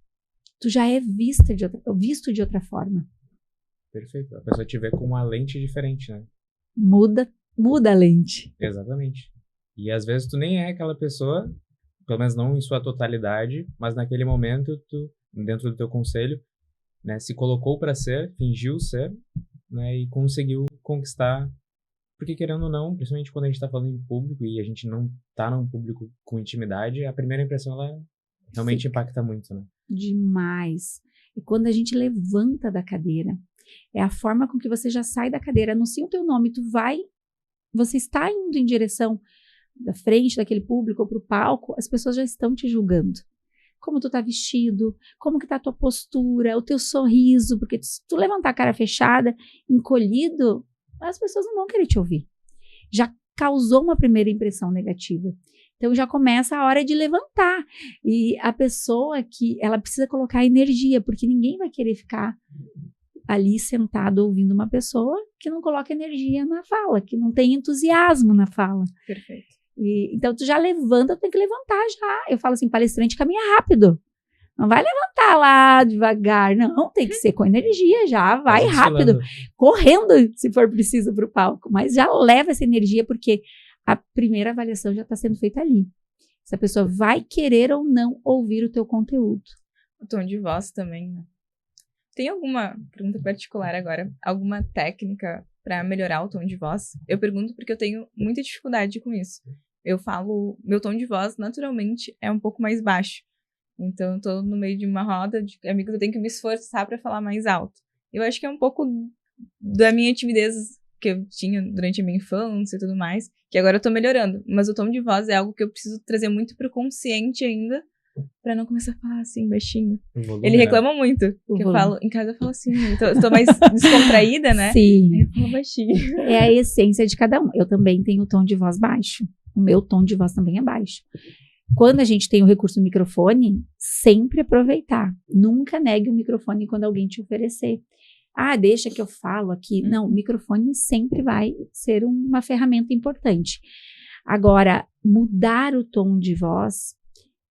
Tu já é visto de outra forma. Perfeito. A pessoa te vê com uma lente diferente, né? Muda a lente. Exatamente. E às vezes tu nem é aquela pessoa, pelo menos não em sua totalidade, mas naquele momento tu, dentro do teu conselho, né, se colocou para ser, fingiu ser, né, e conseguiu conquistar. Porque, querendo ou não, principalmente quando a gente tá falando em público e a gente não tá num público com intimidade, a primeira impressão, ela realmente impacta muito, né? Demais. E quando a gente levanta da cadeira, é a forma com que você já sai da cadeira, anuncia o teu nome, você está indo em direção da frente daquele público ou pro palco, as pessoas já estão te julgando. Como tu tá vestido, como que tá a tua postura, o teu sorriso, porque se tu levantar a cara fechada, encolhido, as pessoas não vão querer te ouvir. Já causou uma primeira impressão negativa. Então, já começa a hora de levantar. E a pessoa ela precisa colocar energia, porque ninguém vai querer ficar ali sentado ouvindo uma pessoa que não coloca energia na fala, que não tem entusiasmo na fala. Perfeito. Então, tu já levanta, tu tem que levantar já. Eu falo assim, palestrante caminha rápido. Não vai levantar lá devagar, não. Tem que ser com energia já, vai rápido. Correndo, se for preciso, para o palco. Mas já leva essa energia, porque a primeira avaliação já está sendo feita ali. Se a pessoa vai querer ou não ouvir o teu conteúdo. O tom de voz também, né? Tem alguma pergunta particular agora? Alguma técnica para melhorar o tom de voz? Eu pergunto porque eu tenho muita dificuldade com isso. Eu falo, meu tom de voz naturalmente é um pouco mais baixo. Então, eu tô no meio de uma roda de amigos, eu tenho que me esforçar para falar mais alto. Eu acho que é um pouco da minha timidez que eu tinha durante a minha infância e tudo mais, que agora eu tô melhorando. Mas o tom de voz é algo que eu preciso trazer muito pro consciente ainda, pra não começar a falar assim, baixinho. Ele reclama muito, que eu falo, em casa eu falo assim, eu tô mais descontraída, né? Sim. Aí eu falo baixinho. É a essência de cada um. Eu também tenho o tom de voz baixo. O meu tom de voz também é baixo. Quando a gente tem o recurso do microfone, sempre aproveitar. Nunca negue o microfone quando alguém te oferecer. Ah, deixa que eu falo aqui. Não, o microfone sempre vai ser uma ferramenta importante. Agora, mudar o tom de voz,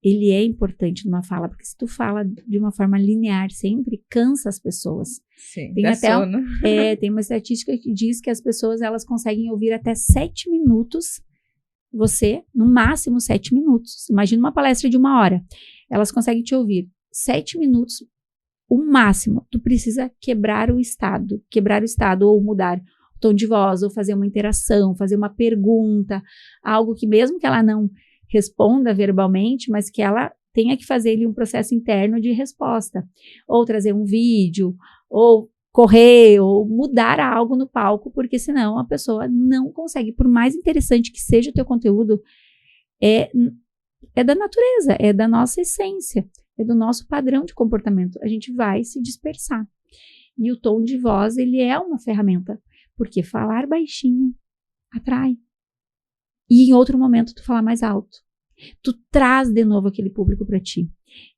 ele é importante numa fala, porque se tu fala de uma forma linear sempre, cansa as pessoas. Sim, tem até sono. Tem uma estatística que diz que as pessoas elas conseguem ouvir até 7 minutos você, no máximo 7 minutos. Imagina uma palestra de 1 hora. Elas conseguem te ouvir 7 minutos, o máximo. Tu precisa quebrar o estado, ou mudar o tom de voz, ou fazer uma interação, fazer uma pergunta, algo que mesmo que ela não responda verbalmente, mas que ela tenha que fazer ali um processo interno de resposta. Ou trazer um vídeo, ou correr ou mudar algo no palco, porque senão a pessoa não consegue, por mais interessante que seja o teu conteúdo, é da natureza, é da nossa essência, é do nosso padrão de comportamento, a gente vai se dispersar. E o tom de voz, ele é uma ferramenta, porque falar baixinho atrai. E em outro momento tu falar mais alto. Tu traz de novo aquele público para ti.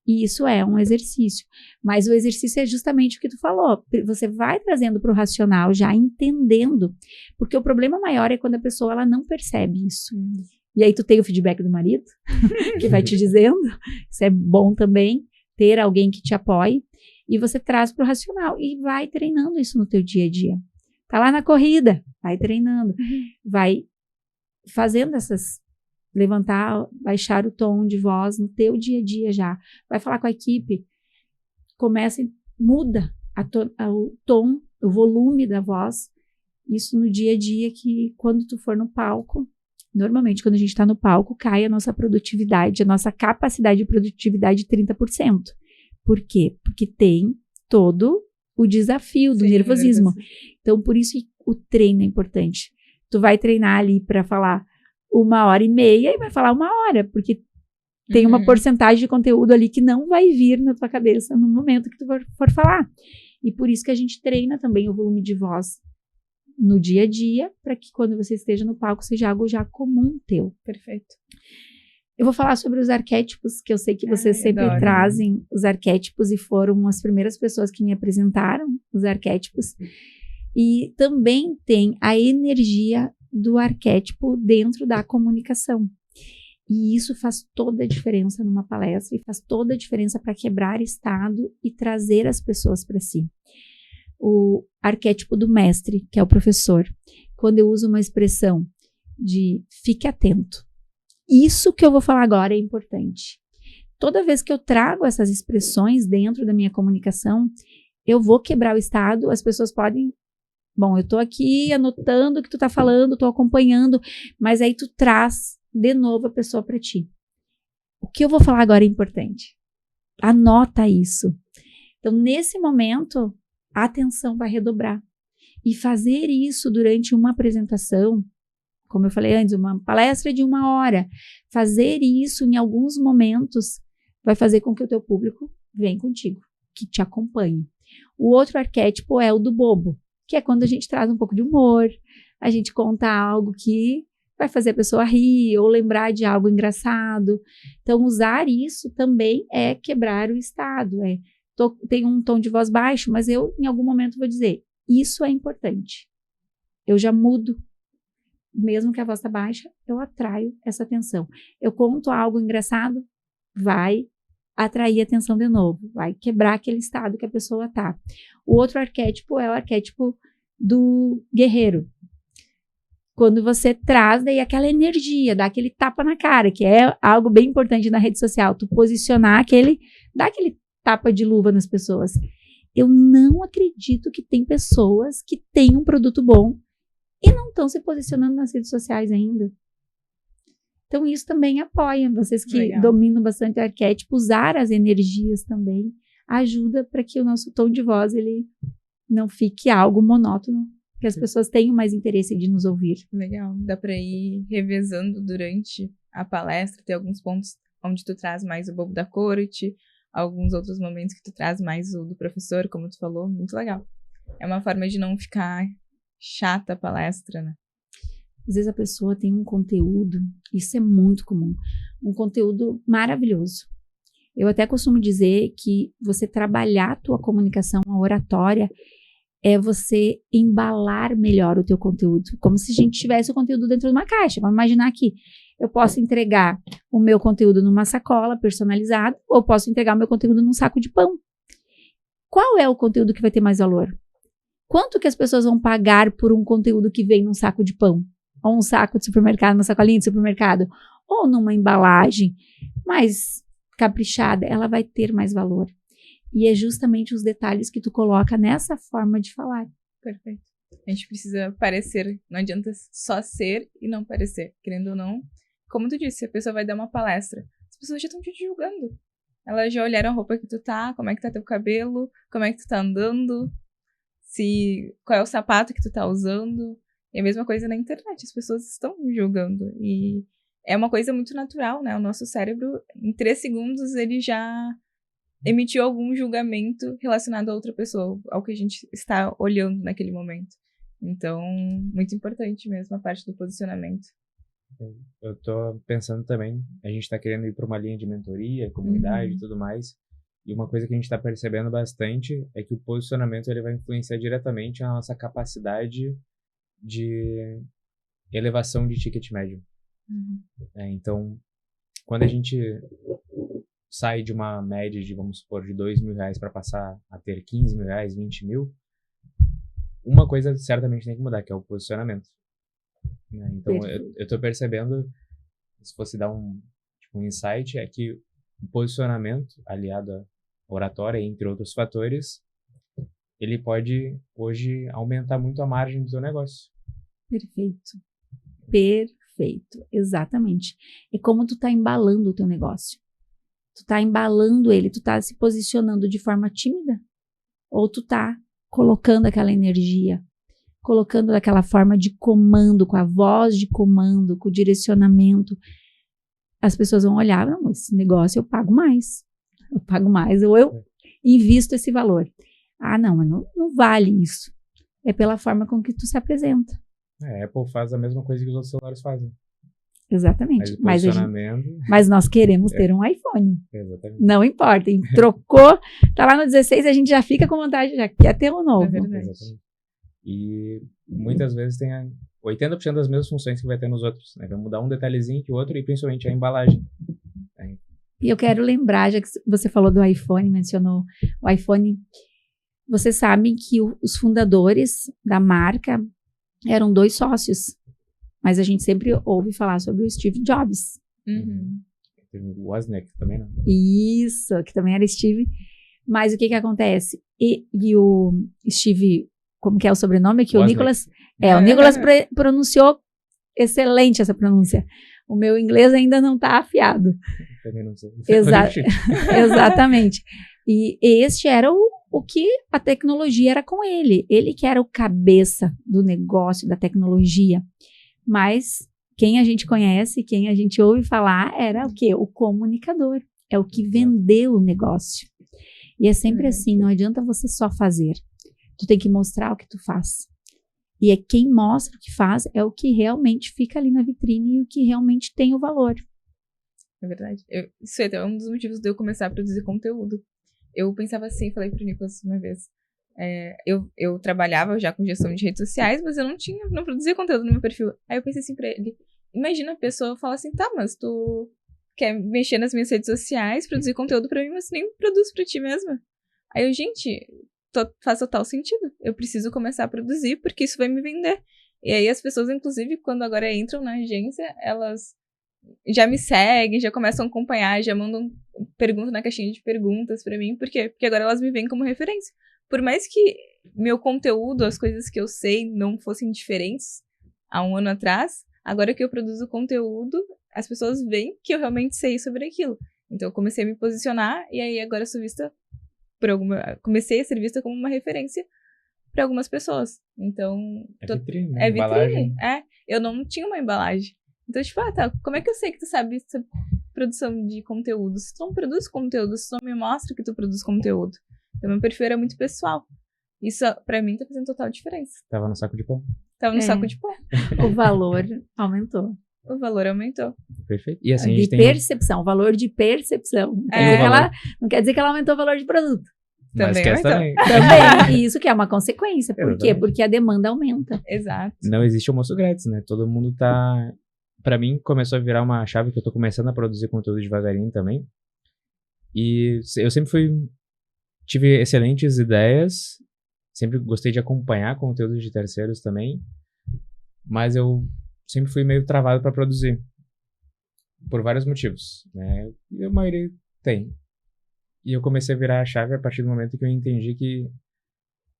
E isso é um exercício. Mas o exercício é justamente o que tu falou. Você vai trazendo para o racional, já entendendo. Porque o problema maior é quando a pessoa ela não percebe isso. E aí tu tem o feedback do marido, que vai te dizendo. Isso é bom também, ter alguém que te apoie. E você traz para o racional. E vai treinando isso no teu dia a dia. Tá lá na corrida, vai treinando. Vai fazendo levantar, baixar o tom de voz no teu dia a dia já. Vai falar com a equipe, muda o tom, o volume da voz. Isso no dia a dia, que quando tu for no palco, normalmente quando a gente está no palco, cai a nossa produtividade, a nossa capacidade de produtividade de 30%. Por quê? Porque tem todo o desafio do nervosismo. Então, por isso o treino é importante. Tu vai treinar ali para falar 1h30 e vai falar 1 hora, porque tem uma porcentagem de conteúdo ali que não vai vir na tua cabeça no momento que tu for falar. E por isso que a gente treina também o volume de voz no dia a dia, para que quando você esteja no palco seja algo já comum teu. Perfeito. Eu vou falar sobre os arquétipos, que eu sei que vocês sempre trazem os arquétipos e foram as primeiras pessoas que me apresentaram os arquétipos. E também tem a energia do arquétipo dentro da comunicação. E isso faz toda a diferença numa palestra e faz toda a diferença para quebrar estado e trazer as pessoas para si. O arquétipo do mestre, que é o professor, quando eu uso uma expressão de fique atento. Isso que eu vou falar agora é importante. Toda vez que eu trago essas expressões dentro da minha comunicação, eu vou quebrar o estado, as pessoas podem... Bom, eu tô aqui anotando o que tu tá falando, tô acompanhando, mas aí tu traz de novo a pessoa para ti. O que eu vou falar agora é importante. Anota isso. Então, nesse momento, a atenção vai redobrar. E fazer isso durante uma apresentação, como eu falei antes, uma palestra de 1 hora, fazer isso em alguns momentos vai fazer com que o teu público venha contigo, que te acompanhe. O outro arquétipo é o do bobo, que é quando a gente traz um pouco de humor, a gente conta algo que vai fazer a pessoa rir ou lembrar de algo engraçado. Então, usar isso também é quebrar o estado. Tem um tom de voz baixo, mas eu, em algum momento, vou dizer, isso é importante. Eu já mudo. Mesmo que a voz está baixa, eu atraio essa atenção. Eu conto algo engraçado, vai atrair atenção de novo, vai quebrar aquele estado que a pessoa está. O outro arquétipo é o arquétipo do guerreiro. Quando você traz daí aquela energia, dá aquele tapa na cara, que é algo bem importante na rede social, tu posicionar dá aquele tapa de luva nas pessoas. Eu não acredito que tem pessoas que têm um produto bom e não estão se posicionando nas redes sociais ainda. Então, isso também apoia. Vocês que dominam bastante o arquétipo, usar as energias também ajuda para que o nosso tom de voz ele não fique algo monótono, que as pessoas tenham mais interesse de nos ouvir. Legal. Dá para ir revezando durante a palestra, ter alguns pontos onde tu traz mais o bobo da corte, alguns outros momentos que tu traz mais o do professor, como tu falou. Muito legal. É uma forma de não ficar chata a palestra, né? Às vezes a pessoa tem um conteúdo, isso é muito comum, um conteúdo maravilhoso. Eu até costumo dizer que você trabalhar a tua comunicação, a oratória, é você embalar melhor o teu conteúdo, como se a gente tivesse o conteúdo dentro de uma caixa. Vamos imaginar que eu posso entregar o meu conteúdo numa sacola personalizada, ou posso entregar o meu conteúdo num saco de pão. Qual é o conteúdo que vai ter mais valor? Quanto que as pessoas vão pagar por um conteúdo que vem num saco de pão? Ou um saco de supermercado, uma sacolinha de supermercado? Ou numa embalagem mais caprichada? Ela vai ter mais valor. E é justamente os detalhes que tu coloca nessa forma de falar. Perfeito. A gente precisa parecer. Não adianta só ser e não parecer. Querendo ou não. Como tu disse, a pessoa vai dar uma palestra. As pessoas já estão te julgando. Elas já olharam a roupa que tu tá, como é que tá teu cabelo, como é que tu tá andando, qual é o sapato que tu tá usando. E a mesma coisa na internet, as pessoas estão julgando. E é uma coisa muito natural, né? O nosso cérebro, em 3 segundos, ele já emitiu algum julgamento relacionado a outra pessoa, ao que a gente está olhando naquele momento. Então, muito importante mesmo a parte do posicionamento. Eu tô pensando também, a gente tá querendo ir para uma linha de mentoria, comunidade e tudo mais. E uma coisa que a gente está percebendo bastante é que o posicionamento ele vai influenciar diretamente a nossa capacidade de elevação de ticket médio. Então, quando a gente sai de uma média de, vamos supor, de R$2.000 para passar a ter R$15.000, 20 mil, uma coisa certamente tem que mudar, que é o posicionamento. Né? Então, eu tô percebendo, se fosse dar um insight, é que o posicionamento, aliado à oratória, entre outros fatores, ele pode, hoje, aumentar muito a margem do seu negócio. Perfeito. Exatamente. É como tu tá embalando o teu negócio. Tu tá embalando ele, tu tá se posicionando de forma tímida? Ou tu tá colocando aquela energia, colocando daquela forma de comando, com a voz de comando, com o direcionamento? As pessoas vão olhar, não, esse negócio eu pago mais, ou eu invisto esse valor. Ah, não, mas não vale isso. É pela forma com que tu se apresenta. A Apple faz a mesma coisa que os outros celulares fazem. Exatamente. Posicionamento... Mas nós queremos ter um iPhone. Exatamente. Não importa. E trocou, tá lá no 16, a gente já fica com vontade, já quer ter um novo. É verdade. Exatamente. E muitas vezes tem 80% das mesmas funções que vai ter nos outros. Né? Vai mudar um detalhezinho que o outro, e principalmente a embalagem. E eu quero lembrar, já que você falou do iPhone, mencionou o iPhone, você sabe que os fundadores da marca eram 2 sócios, mas a gente sempre ouve falar sobre o Steve Jobs. O Wozniak também, não? Isso, que também era Steve. Mas o que acontece? E o Steve, como que é o sobrenome aqui? Wozniak. O Nicolas. O Nicolas pronunciou excelente essa pronúncia. O meu inglês ainda não está afiado. Também não sei. Exatamente. E este era o que a tecnologia era com ele. Ele que era o cabeça do negócio, da tecnologia. Mas quem a gente conhece, quem a gente ouve falar, era o quê? O comunicador. É o que vendeu o negócio. E é sempre assim, não adianta você só fazer. Tu tem que mostrar o que tu faz. E é quem mostra o que faz é o que realmente fica ali na vitrine e o que realmente tem o valor. É verdade. Isso é um dos motivos de eu começar a produzir conteúdo. Eu pensava assim, falei pro Nicolas uma vez. Eu trabalhava já com gestão de redes sociais, mas eu não produzia conteúdo no meu perfil. Aí eu pensei assim pra ele, imagina a pessoa falar assim, tá, mas tu quer mexer nas minhas redes sociais, produzir conteúdo pra mim, mas nem produz pra ti mesma. Aí eu, gente, faz total sentido. Eu preciso começar a produzir, porque isso vai me vender. E aí as pessoas, inclusive, quando agora entram na agência, elas já me seguem, já começam a acompanhar, já mandam pergunta na caixinha de perguntas pra mim. Por quê? Porque agora elas me veem como referência. Por mais que meu conteúdo, as coisas que eu sei não fossem diferentes há um ano atrás, agora que eu produzo conteúdo, as pessoas veem que eu realmente sei sobre aquilo. Então eu comecei a me posicionar e aí agora eu sou vista comecei a ser vista como uma referência para algumas pessoas. Então, vitrine, né? É vitrine. Eu não tinha uma embalagem. Então, tipo, tá, como é que eu sei que tu sabe sobre produção de conteúdo? Se tu não produz conteúdo, se tu não me mostra que tu produz conteúdo. Então, meu perfil era muito pessoal. Isso, pra mim, tá fazendo total diferença. Tava no saco de pão. Tava no saco de pão. O valor aumentou. O valor aumentou. Perfeito. E assim, a de gente percepção, valor de percepção. Não quer dizer que ela aumentou o valor de produto. Mas também. Também. E isso que é uma consequência. Por quê? Porque a demanda aumenta. Exato. Não existe almoço grátis, né? Todo mundo tá... Pra mim, começou a virar uma chave que eu tô começando a produzir conteúdo devagarinho também. E eu sempre tive excelentes ideias. Sempre gostei de acompanhar conteúdos de terceiros também. Mas eu sempre fui meio travado para produzir. Por vários motivos, né? E a maioria tem. E eu comecei a virar a chave a partir do momento que eu entendi que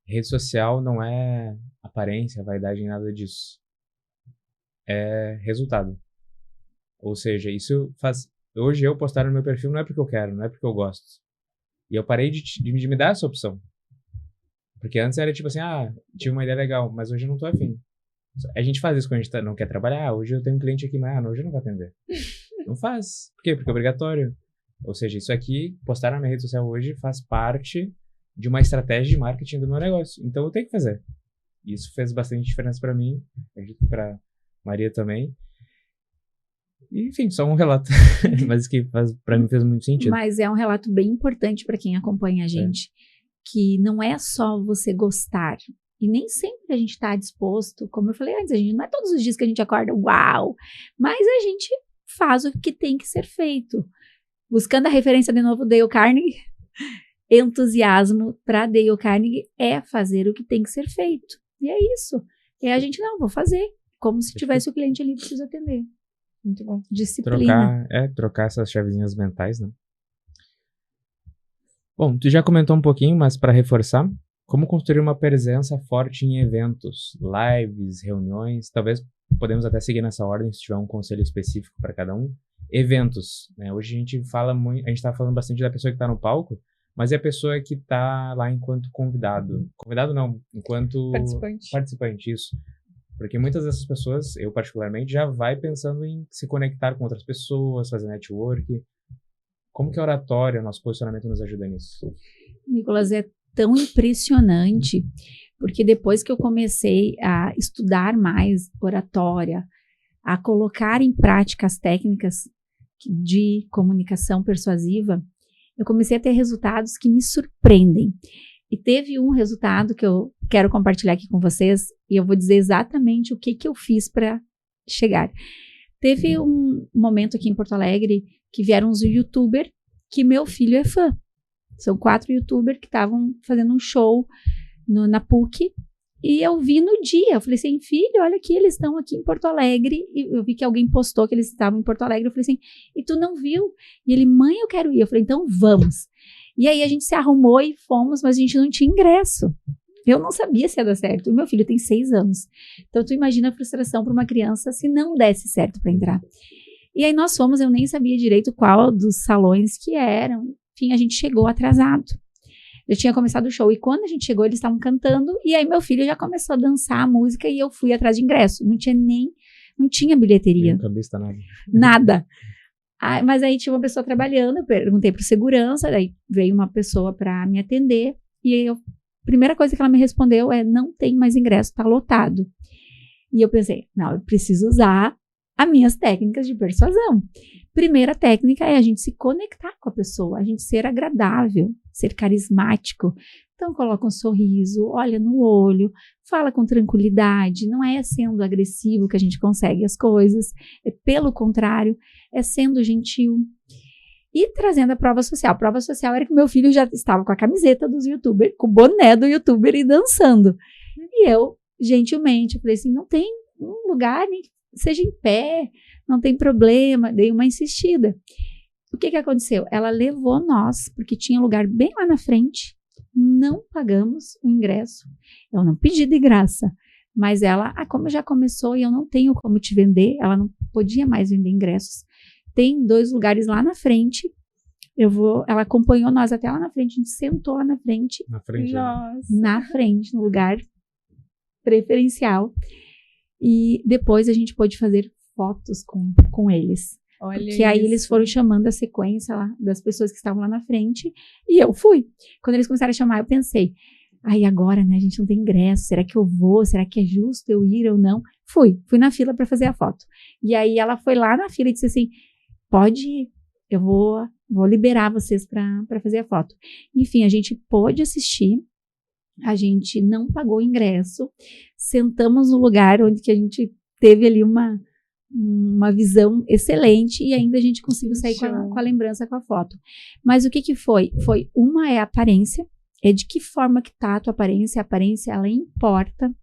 rede social não é aparência, vaidade, nada disso. É resultado. Ou seja, isso faz... Hoje eu postar no meu perfil não é porque eu quero, não é porque eu gosto. E eu parei de me dar essa opção. Porque antes era tipo assim, tive uma ideia legal, mas hoje eu não tô afim. A gente faz isso quando a gente não quer trabalhar. Hoje eu tenho um cliente aqui, mas hoje eu não vou atender. Não faz. Por quê? Porque é obrigatório. Ou seja, isso aqui, postar na minha rede social hoje, faz parte de uma estratégia de marketing do meu negócio. Então eu tenho que fazer. Isso fez bastante diferença para mim, acredito que para Maria também. Enfim, só um relato, mas que para mim fez muito sentido. Mas é um relato bem importante para quem acompanha a gente, que não é só você gostar, e nem sempre a gente está disposto, como eu falei antes, a gente não é todos os dias que a gente acorda, uau, mas a gente faz o que tem que ser feito. Buscando a referência de novo, Dale Carnegie, entusiasmo para Dale Carnegie é fazer o que tem que ser feito. E é isso. E a gente, não, vou fazer, como se tivesse o cliente ali, preciso atender. Muito bom. Disciplina. Trocar essas chavezinhas mentais, né? Bom, tu já comentou um pouquinho, mas para reforçar, como construir uma presença forte em eventos, lives, reuniões, talvez podemos até seguir nessa ordem se tiver um conselho específico para cada um. Eventos, né? Hoje a gente fala muito, a gente tá falando bastante da pessoa que tá no palco, mas é a pessoa que tá lá enquanto convidado. Convidado não, enquanto participante, isso. Porque muitas dessas pessoas, eu particularmente, já vai pensando em se conectar com outras pessoas, fazer network. Como que a oratória, nosso posicionamento nos ajuda nisso? Nicolas, é tão impressionante, porque depois que eu comecei a estudar mais oratória, a colocar em prática as técnicas de comunicação persuasiva, eu comecei a ter resultados que me surpreendem. E teve um resultado que eu quero compartilhar aqui com vocês, e eu vou dizer exatamente o que eu fiz para chegar. Teve um momento aqui em Porto Alegre que vieram uns youtubers que meu filho é fã. São 4 youtubers que estavam fazendo um show na PUC, e eu vi no dia, eu falei assim, filho, olha aqui, eles estão aqui em Porto Alegre, e eu vi que alguém postou que eles estavam em Porto Alegre, eu falei assim, e tu não viu? E ele, mãe, eu quero ir. Eu falei, então vamos. E aí a gente se arrumou e fomos, mas a gente não tinha ingresso. Eu não sabia se ia dar certo. O meu filho tem 6 anos. Então tu imagina a frustração para uma criança se não desse certo para entrar. E aí nós fomos, eu nem sabia direito qual dos salões que eram. Enfim, a gente chegou atrasado. Já tinha começado o show. E quando a gente chegou, eles estavam cantando. E aí meu filho já começou a dançar a música e eu fui atrás de ingresso. Não tinha bilheteria. Nada. Mas aí tinha uma pessoa trabalhando, eu perguntei para o segurança, daí veio uma pessoa para me atender, e a primeira coisa que ela me respondeu é, não tem mais ingresso, tá lotado. E eu pensei, não, eu preciso usar as minhas técnicas de persuasão. Primeira técnica é a gente se conectar com a pessoa, a gente ser agradável, ser carismático. Então coloca um sorriso, olha no olho, fala com tranquilidade, não é sendo agressivo que a gente consegue as coisas, é pelo contrário, é sendo gentil. E trazendo a prova social. A prova social era que meu filho já estava com a camiseta dos youtubers, com o boné do youtuber e dançando. E eu, gentilmente, falei assim, não tem um lugar, nem seja em pé, não tem problema, dei uma insistida. O que aconteceu? Ela levou nós, porque tinha lugar bem lá na frente, não pagamos o ingresso. Eu não pedi de graça, mas ela, como já começou e eu não tenho como te vender, ela não podia mais vender ingressos. Tem 2 lugares lá na frente. Ela acompanhou nós até lá na frente, a gente sentou lá na frente. Na frente? Nossa. Na frente, no lugar preferencial. E depois a gente pôde fazer fotos com eles. Olha porque aí isso. eles foram chamando a sequência lá das pessoas que estavam lá na frente e eu fui. Quando eles começaram a chamar, eu pensei, aí agora, né, a gente não tem ingresso, será que eu vou? Será que é justo eu ir ou não? Fui na fila para fazer a foto. E aí ela foi lá na fila e disse assim, pode ir, eu vou liberar vocês para fazer a foto. Enfim, a gente pôde assistir, a gente não pagou ingresso, sentamos no lugar onde que a gente teve ali uma visão excelente e ainda a gente conseguiu sair com a lembrança, com a foto. Mas o que foi? Uma é a aparência, é de que forma que tá a tua aparência, a aparência ela importa.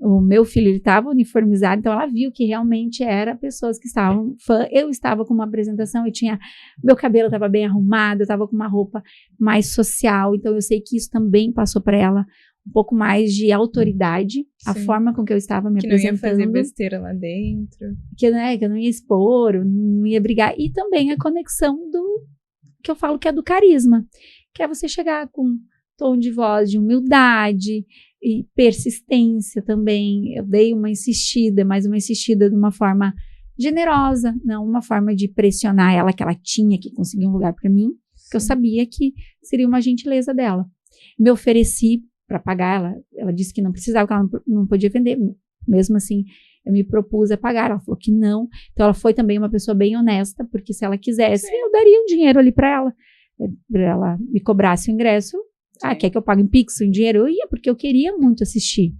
O meu filho, ele estava uniformizado, então ela viu que realmente era pessoas que estavam fã. Eu estava com uma apresentação, meu cabelo estava bem arrumado, eu estava com uma roupa mais social, então eu sei que isso também passou para ela um pouco mais de autoridade, Sim. a forma com que eu estava me apresentando. Que não ia fazer besteira lá dentro. Que eu não ia expor, não ia brigar. E também a conexão que eu falo que é do carisma, que é você chegar com tom de voz de humildade e persistência também. Eu dei uma insistida, mas uma insistida de uma forma generosa, não uma forma de pressionar ela, que ela tinha que conseguir um lugar para mim, que eu sabia que seria uma gentileza dela. Me ofereci para pagar, ela disse que não precisava, que ela não podia vender. Mesmo assim, eu me propus a pagar. Ela falou que não. Então, ela foi também uma pessoa bem honesta, porque se ela quisesse, eu daria um dinheiro ali para ela. Ela me cobrasse o ingresso. Quer que eu pague em Pix, em dinheiro? Eu ia, porque eu queria muito assistir.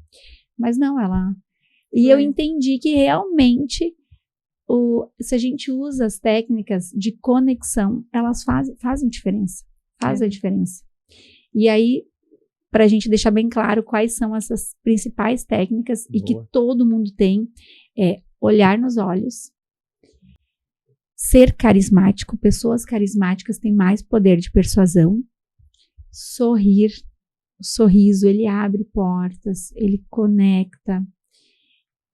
Mas não, ela... E eu entendi que realmente, se a gente usa as técnicas de conexão, elas fazem diferença. Fazem a diferença. E aí, para a gente deixar bem claro quais são essas principais técnicas e que todo mundo tem, é olhar nos olhos, ser carismático. Pessoas carismáticas têm mais poder de persuasão. Sorrir. O sorriso, ele abre portas, ele conecta.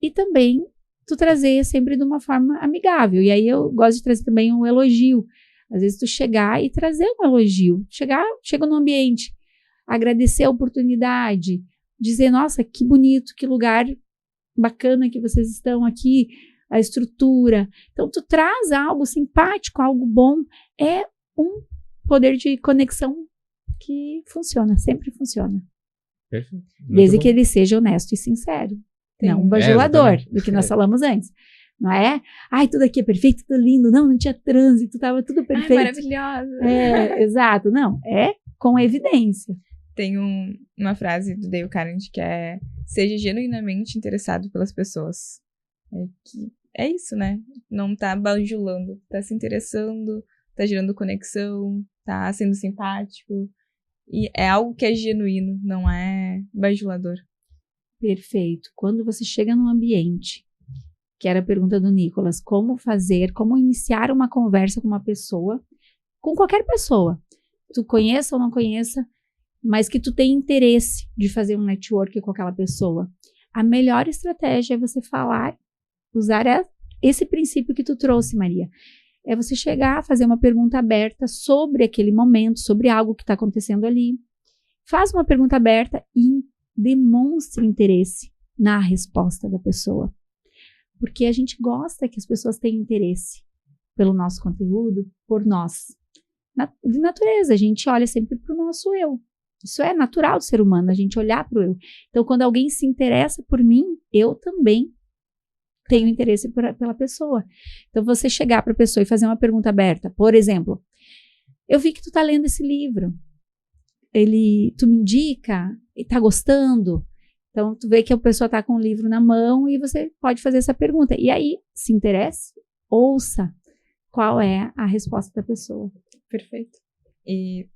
E também, tu trazer sempre de uma forma amigável. E aí eu gosto de trazer também um elogio. Às vezes tu chegar e trazer um elogio. Chega no ambiente, agradecer a oportunidade, dizer, nossa, que bonito, que lugar bacana que vocês estão aqui, a estrutura. Então, tu traz algo simpático, algo bom. É um poder de conexão que funciona, sempre funciona. Perfeito. Desde que ele seja honesto e sincero. Não um bajulador, do que nós falamos antes. Não é? Ai, tudo aqui é perfeito, tudo lindo. Não tinha trânsito, estava tudo perfeito. Maravilhosa. Exato. Não, é com evidência. Tem uma frase do Dale Carnegie que é: seja genuinamente interessado pelas pessoas. É isso, né? Não tá bajulando, tá se interessando, tá gerando conexão, tá sendo simpático. E é algo que é genuíno, não é bajulador. Perfeito. Quando você chega num ambiente, que era a pergunta do Nicolas, como iniciar uma conversa com uma pessoa, com qualquer pessoa, tu conheça ou não conheça, mas que tu tenha interesse de fazer um network com aquela pessoa. A melhor estratégia é você usar esse princípio que tu trouxe, Maria. É você chegar, fazer uma pergunta aberta sobre aquele momento, sobre algo que está acontecendo ali. Faz uma pergunta aberta e demonstre interesse na resposta da pessoa. Porque a gente gosta que as pessoas tenham interesse pelo nosso conteúdo, por nós. De natureza, a gente olha sempre para o nosso eu. Isso é natural do ser humano, a gente olhar para o eu. Então, quando alguém se interessa por mim, eu também tenho interesse pela pessoa. Então, você chegar para a pessoa e fazer uma pergunta aberta. Por exemplo, eu vi que tu tá lendo esse livro. Tu me indica? E tá gostando? Então, tu vê que a pessoa tá com o livro na mão e você pode fazer essa pergunta. E aí, se interesse, ouça qual é a resposta da pessoa. Perfeito. E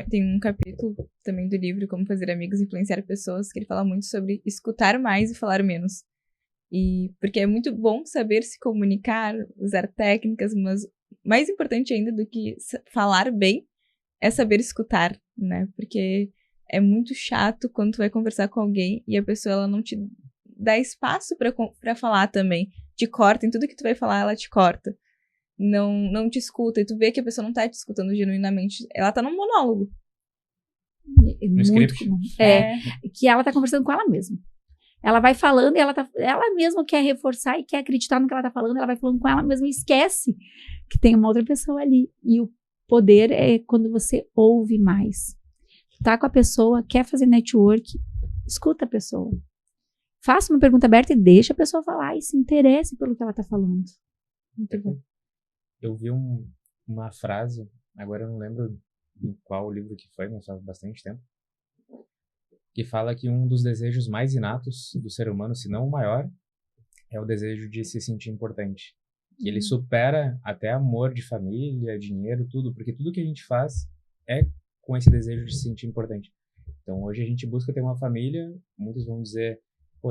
tem um capítulo também do livro Como Fazer Amigos e Influenciar Pessoas, que ele fala muito sobre escutar mais e falar menos. E porque é muito bom saber se comunicar, usar técnicas, mas mais importante ainda do que falar bem é saber escutar, né? Porque é muito chato quando tu vai conversar com alguém e a pessoa ela não te dá espaço pra falar também. Te corta, em tudo que tu vai falar, ela te corta. Não te escuta. E tu vê que a pessoa não tá te escutando genuinamente. Ela tá num monólogo. No script. Que ela tá conversando com ela mesma. Ela vai falando e ela mesma quer reforçar e quer acreditar no que ela tá falando. Ela vai falando com ela mesma e esquece que tem uma outra pessoa ali. E o poder é quando você ouve mais. Tá com a pessoa, quer fazer network, escuta a pessoa. Faça uma pergunta aberta e deixa a pessoa falar e se interesse pelo que ela tá falando. Muito bom. Eu vi uma frase, agora eu não lembro em qual livro que foi, mas faz bastante tempo, que fala que um dos desejos mais inatos do ser humano, se não o maior, é o desejo de se sentir importante. E ele supera até amor de família, dinheiro, tudo, porque tudo que a gente faz é com esse desejo de se sentir importante. Então, hoje a gente busca ter uma família, muitos vão dizer,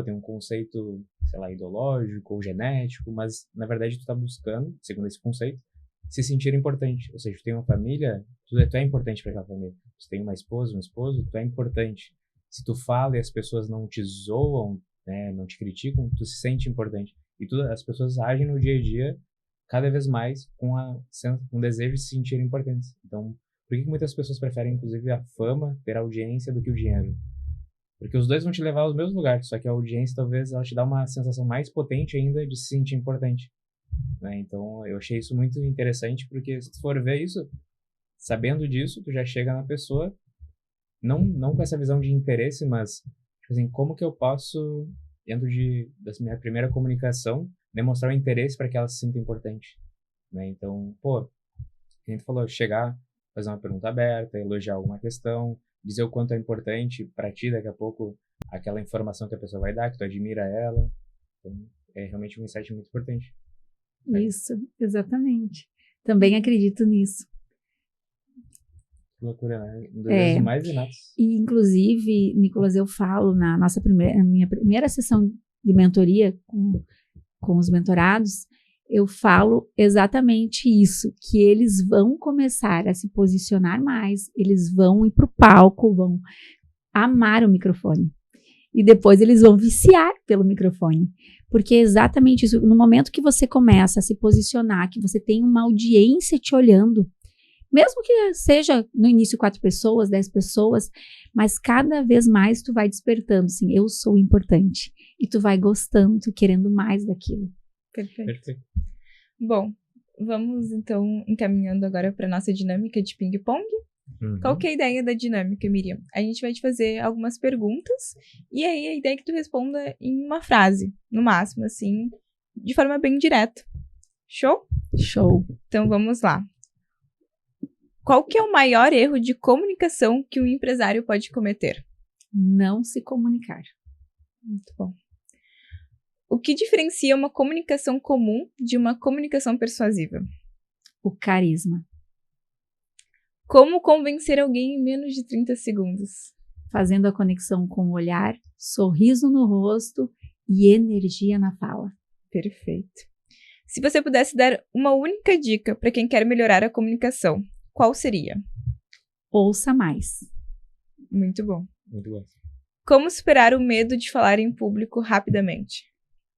tem um conceito, sei lá, ideológico ou genético, mas, na verdade, tu tá buscando, segundo esse conceito, se sentir importante. Ou seja, tu tem uma família, tu é importante para aquela família. Tu tem uma esposa, um esposo, tu é importante. Se tu fala e as pessoas não te zoam, né, não te criticam, tu se sente importante. E as pessoas agem no dia a dia cada vez mais com um desejo de se sentir importantes. Então, por que muitas pessoas preferem, inclusive, a fama, ter audiência, do que o dinheiro? Porque os dois vão te levar aos mesmos lugares, só que a audiência, talvez, ela te dá uma sensação mais potente ainda de se sentir importante. Né? Então, eu achei isso muito interessante, porque se tu for ver isso, sabendo disso, tu já chega na pessoa, não com essa visão de interesse, mas, tipo assim, como que eu posso dentro da minha primeira comunicação, demonstrar o interesse para que ela se sinta importante, né? Então, pô, a gente falou, chegar, fazer uma pergunta aberta, elogiar alguma questão, dizer o quanto é importante para ti daqui a pouco aquela informação que a pessoa vai dar, que tu admira ela. Então, é realmente um insight muito importante. Isso, exatamente. Também acredito nisso. Que loucura, né? Um dos mais inatos. E, inclusive, Nicolas, eu falo na minha primeira sessão de mentoria com os mentorados, eu falo exatamente isso, que eles vão começar a se posicionar mais, eles vão ir para o palco, vão amar o microfone. E depois eles vão viciar pelo microfone. Porque é exatamente isso. No momento que você começa a se posicionar, que você tem uma audiência te olhando, mesmo que seja no início 4 pessoas, 10 pessoas, mas cada vez mais tu vai despertando, assim, eu sou importante. E tu vai gostando, querendo mais daquilo. Perfeito. Bom, vamos então encaminhando agora para nossa dinâmica de ping-pong. Qual que é a ideia da dinâmica, Miriam? A gente vai te fazer algumas perguntas e aí a ideia é que tu responda em uma frase, no máximo, assim, de forma bem direta. Show? Show. Então vamos lá. Qual que é o maior erro de comunicação que um empresário pode cometer? Não se comunicar. Muito bom. O que diferencia uma comunicação comum de uma comunicação persuasiva? O carisma. Como convencer alguém em menos de 30 segundos? Fazendo a conexão com o olhar, sorriso no rosto e energia na fala. Perfeito. Se você pudesse dar uma única dica para quem quer melhorar a comunicação, qual seria? Ouça mais. Muito bom. Muito bom. Como superar o medo de falar em público rapidamente?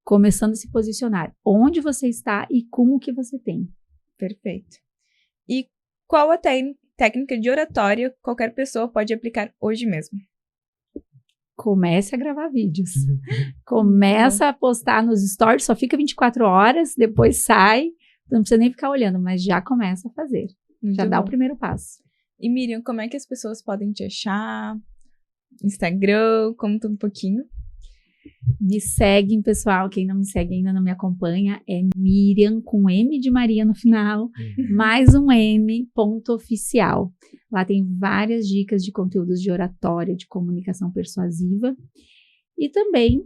Começando a se posicionar. Onde você está e como que você tem. Perfeito. E qual a técnica de oratória qualquer pessoa pode aplicar hoje mesmo? Comece a gravar vídeos. Começa a postar nos stories, só fica 24 horas, depois sai. Não precisa nem ficar olhando, mas já começa a fazer. Já dá o primeiro passo. E Miriam, como é que as pessoas podem te achar? Instagram, conta um pouquinho. Me seguem, pessoal. Quem não me segue ainda não me acompanha. É Miriam, com M de Maria no final, mais um M, ponto oficial. Lá tem várias dicas de conteúdos de oratória, de comunicação persuasiva. E também,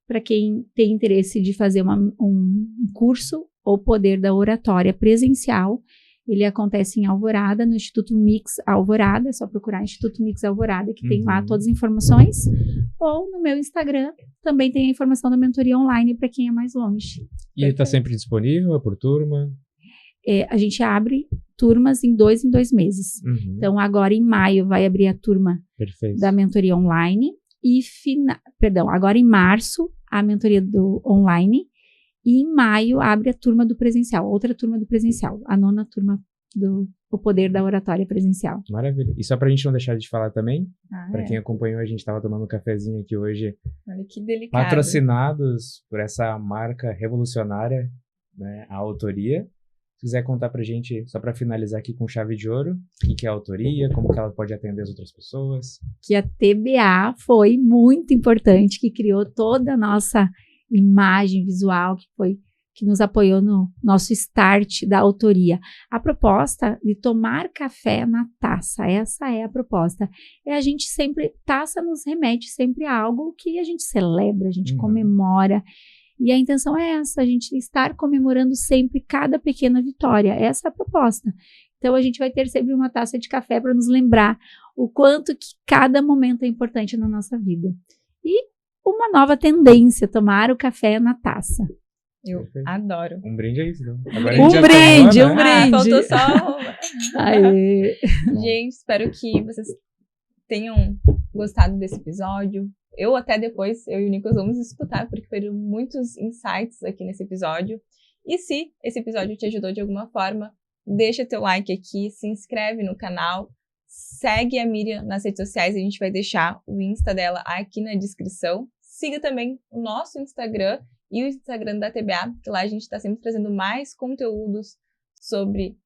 para quem tem interesse de fazer um curso, O Poder da Oratória presencial, ele acontece em Alvorada, no Instituto Mix Alvorada. É só procurar Instituto Mix Alvorada, que tem lá todas as informações. Ou no meu Instagram, também tem a informação da mentoria online para quem é mais longe. E ele está sempre disponível, é por turma? A gente abre turmas em 2 meses. Então, agora em maio vai abrir a turma da mentoria online. Agora em março, a mentoria do online. E em maio abre a turma do presencial, outra turma do presencial, a 9ª turma do O Poder da Oratória presencial. Maravilha. E só pra gente não deixar de falar também, pra quem acompanhou, a gente tava tomando um cafezinho aqui hoje. Olha que delicado. Patrocinados por essa marca revolucionária, né, a autoria. Se quiser contar pra gente, só pra finalizar aqui com chave de ouro, o que é a autoria, como que ela pode atender as outras pessoas. Que a TBA foi muito importante, que criou toda a nossa imagem visual, que nos apoiou no nosso start da autoria. A proposta de tomar café na taça, essa é a proposta. A gente sempre, taça nos remete sempre a algo que a gente celebra, a gente comemora. E a intenção é essa, a gente estar comemorando sempre cada pequena vitória. Essa é a proposta. Então, a gente vai ter sempre uma taça de café para nos lembrar o quanto que cada momento é importante na nossa vida. E uma nova tendência, tomar o café na taça. Eu adoro. Um brinde é isso, então. Um brinde. Faltou só... Aê. Gente, espero que vocês tenham gostado desse episódio. Eu até depois, eu e o Nicolas vamos escutar, porque foram muitos insights aqui nesse episódio. E se esse episódio te ajudou de alguma forma, deixa teu like aqui, se inscreve no canal, segue a Miriam nas redes sociais, a gente vai deixar o Insta dela aqui na descrição. Siga também o nosso Instagram e o Instagram da TBA, que lá a gente está sempre trazendo mais conteúdos sobre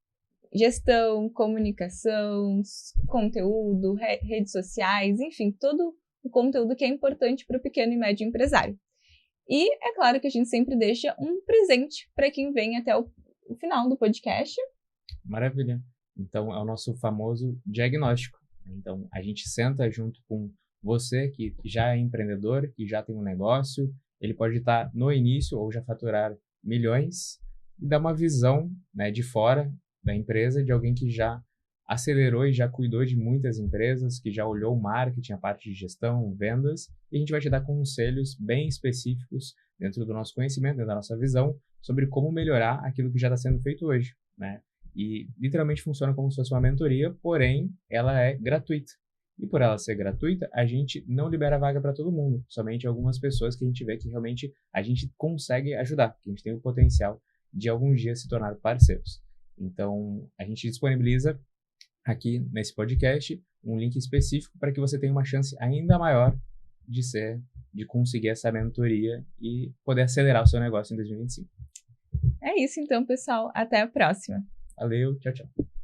gestão, comunicação, conteúdo, redes sociais, enfim, todo o conteúdo que é importante para o pequeno e médio empresário. E é claro que a gente sempre deixa um presente para quem vem até o final do podcast. Maravilha. Então, é o nosso famoso diagnóstico. Então, a gente senta junto com você que já é empreendedor, que já tem um negócio, ele pode estar no início ou já faturar milhões, e dar uma visão, né, de fora da empresa, de alguém que já acelerou e já cuidou de muitas empresas, que já olhou o marketing, a parte de gestão, vendas, e a gente vai te dar conselhos bem específicos dentro do nosso conhecimento, dentro da nossa visão, sobre como melhorar aquilo que já está sendo feito hoje, né? E literalmente funciona como se fosse uma mentoria, porém ela é gratuita. E por ela ser gratuita, a gente não libera vaga para todo mundo, somente algumas pessoas que a gente vê que realmente a gente consegue ajudar, que a gente tem o potencial de alguns dias se tornar parceiros. Então, a gente disponibiliza aqui nesse podcast um link específico para que você tenha uma chance ainda maior de conseguir essa mentoria e poder acelerar o seu negócio em 2025. É isso então, pessoal. Até a próxima. Valeu, tchau, tchau.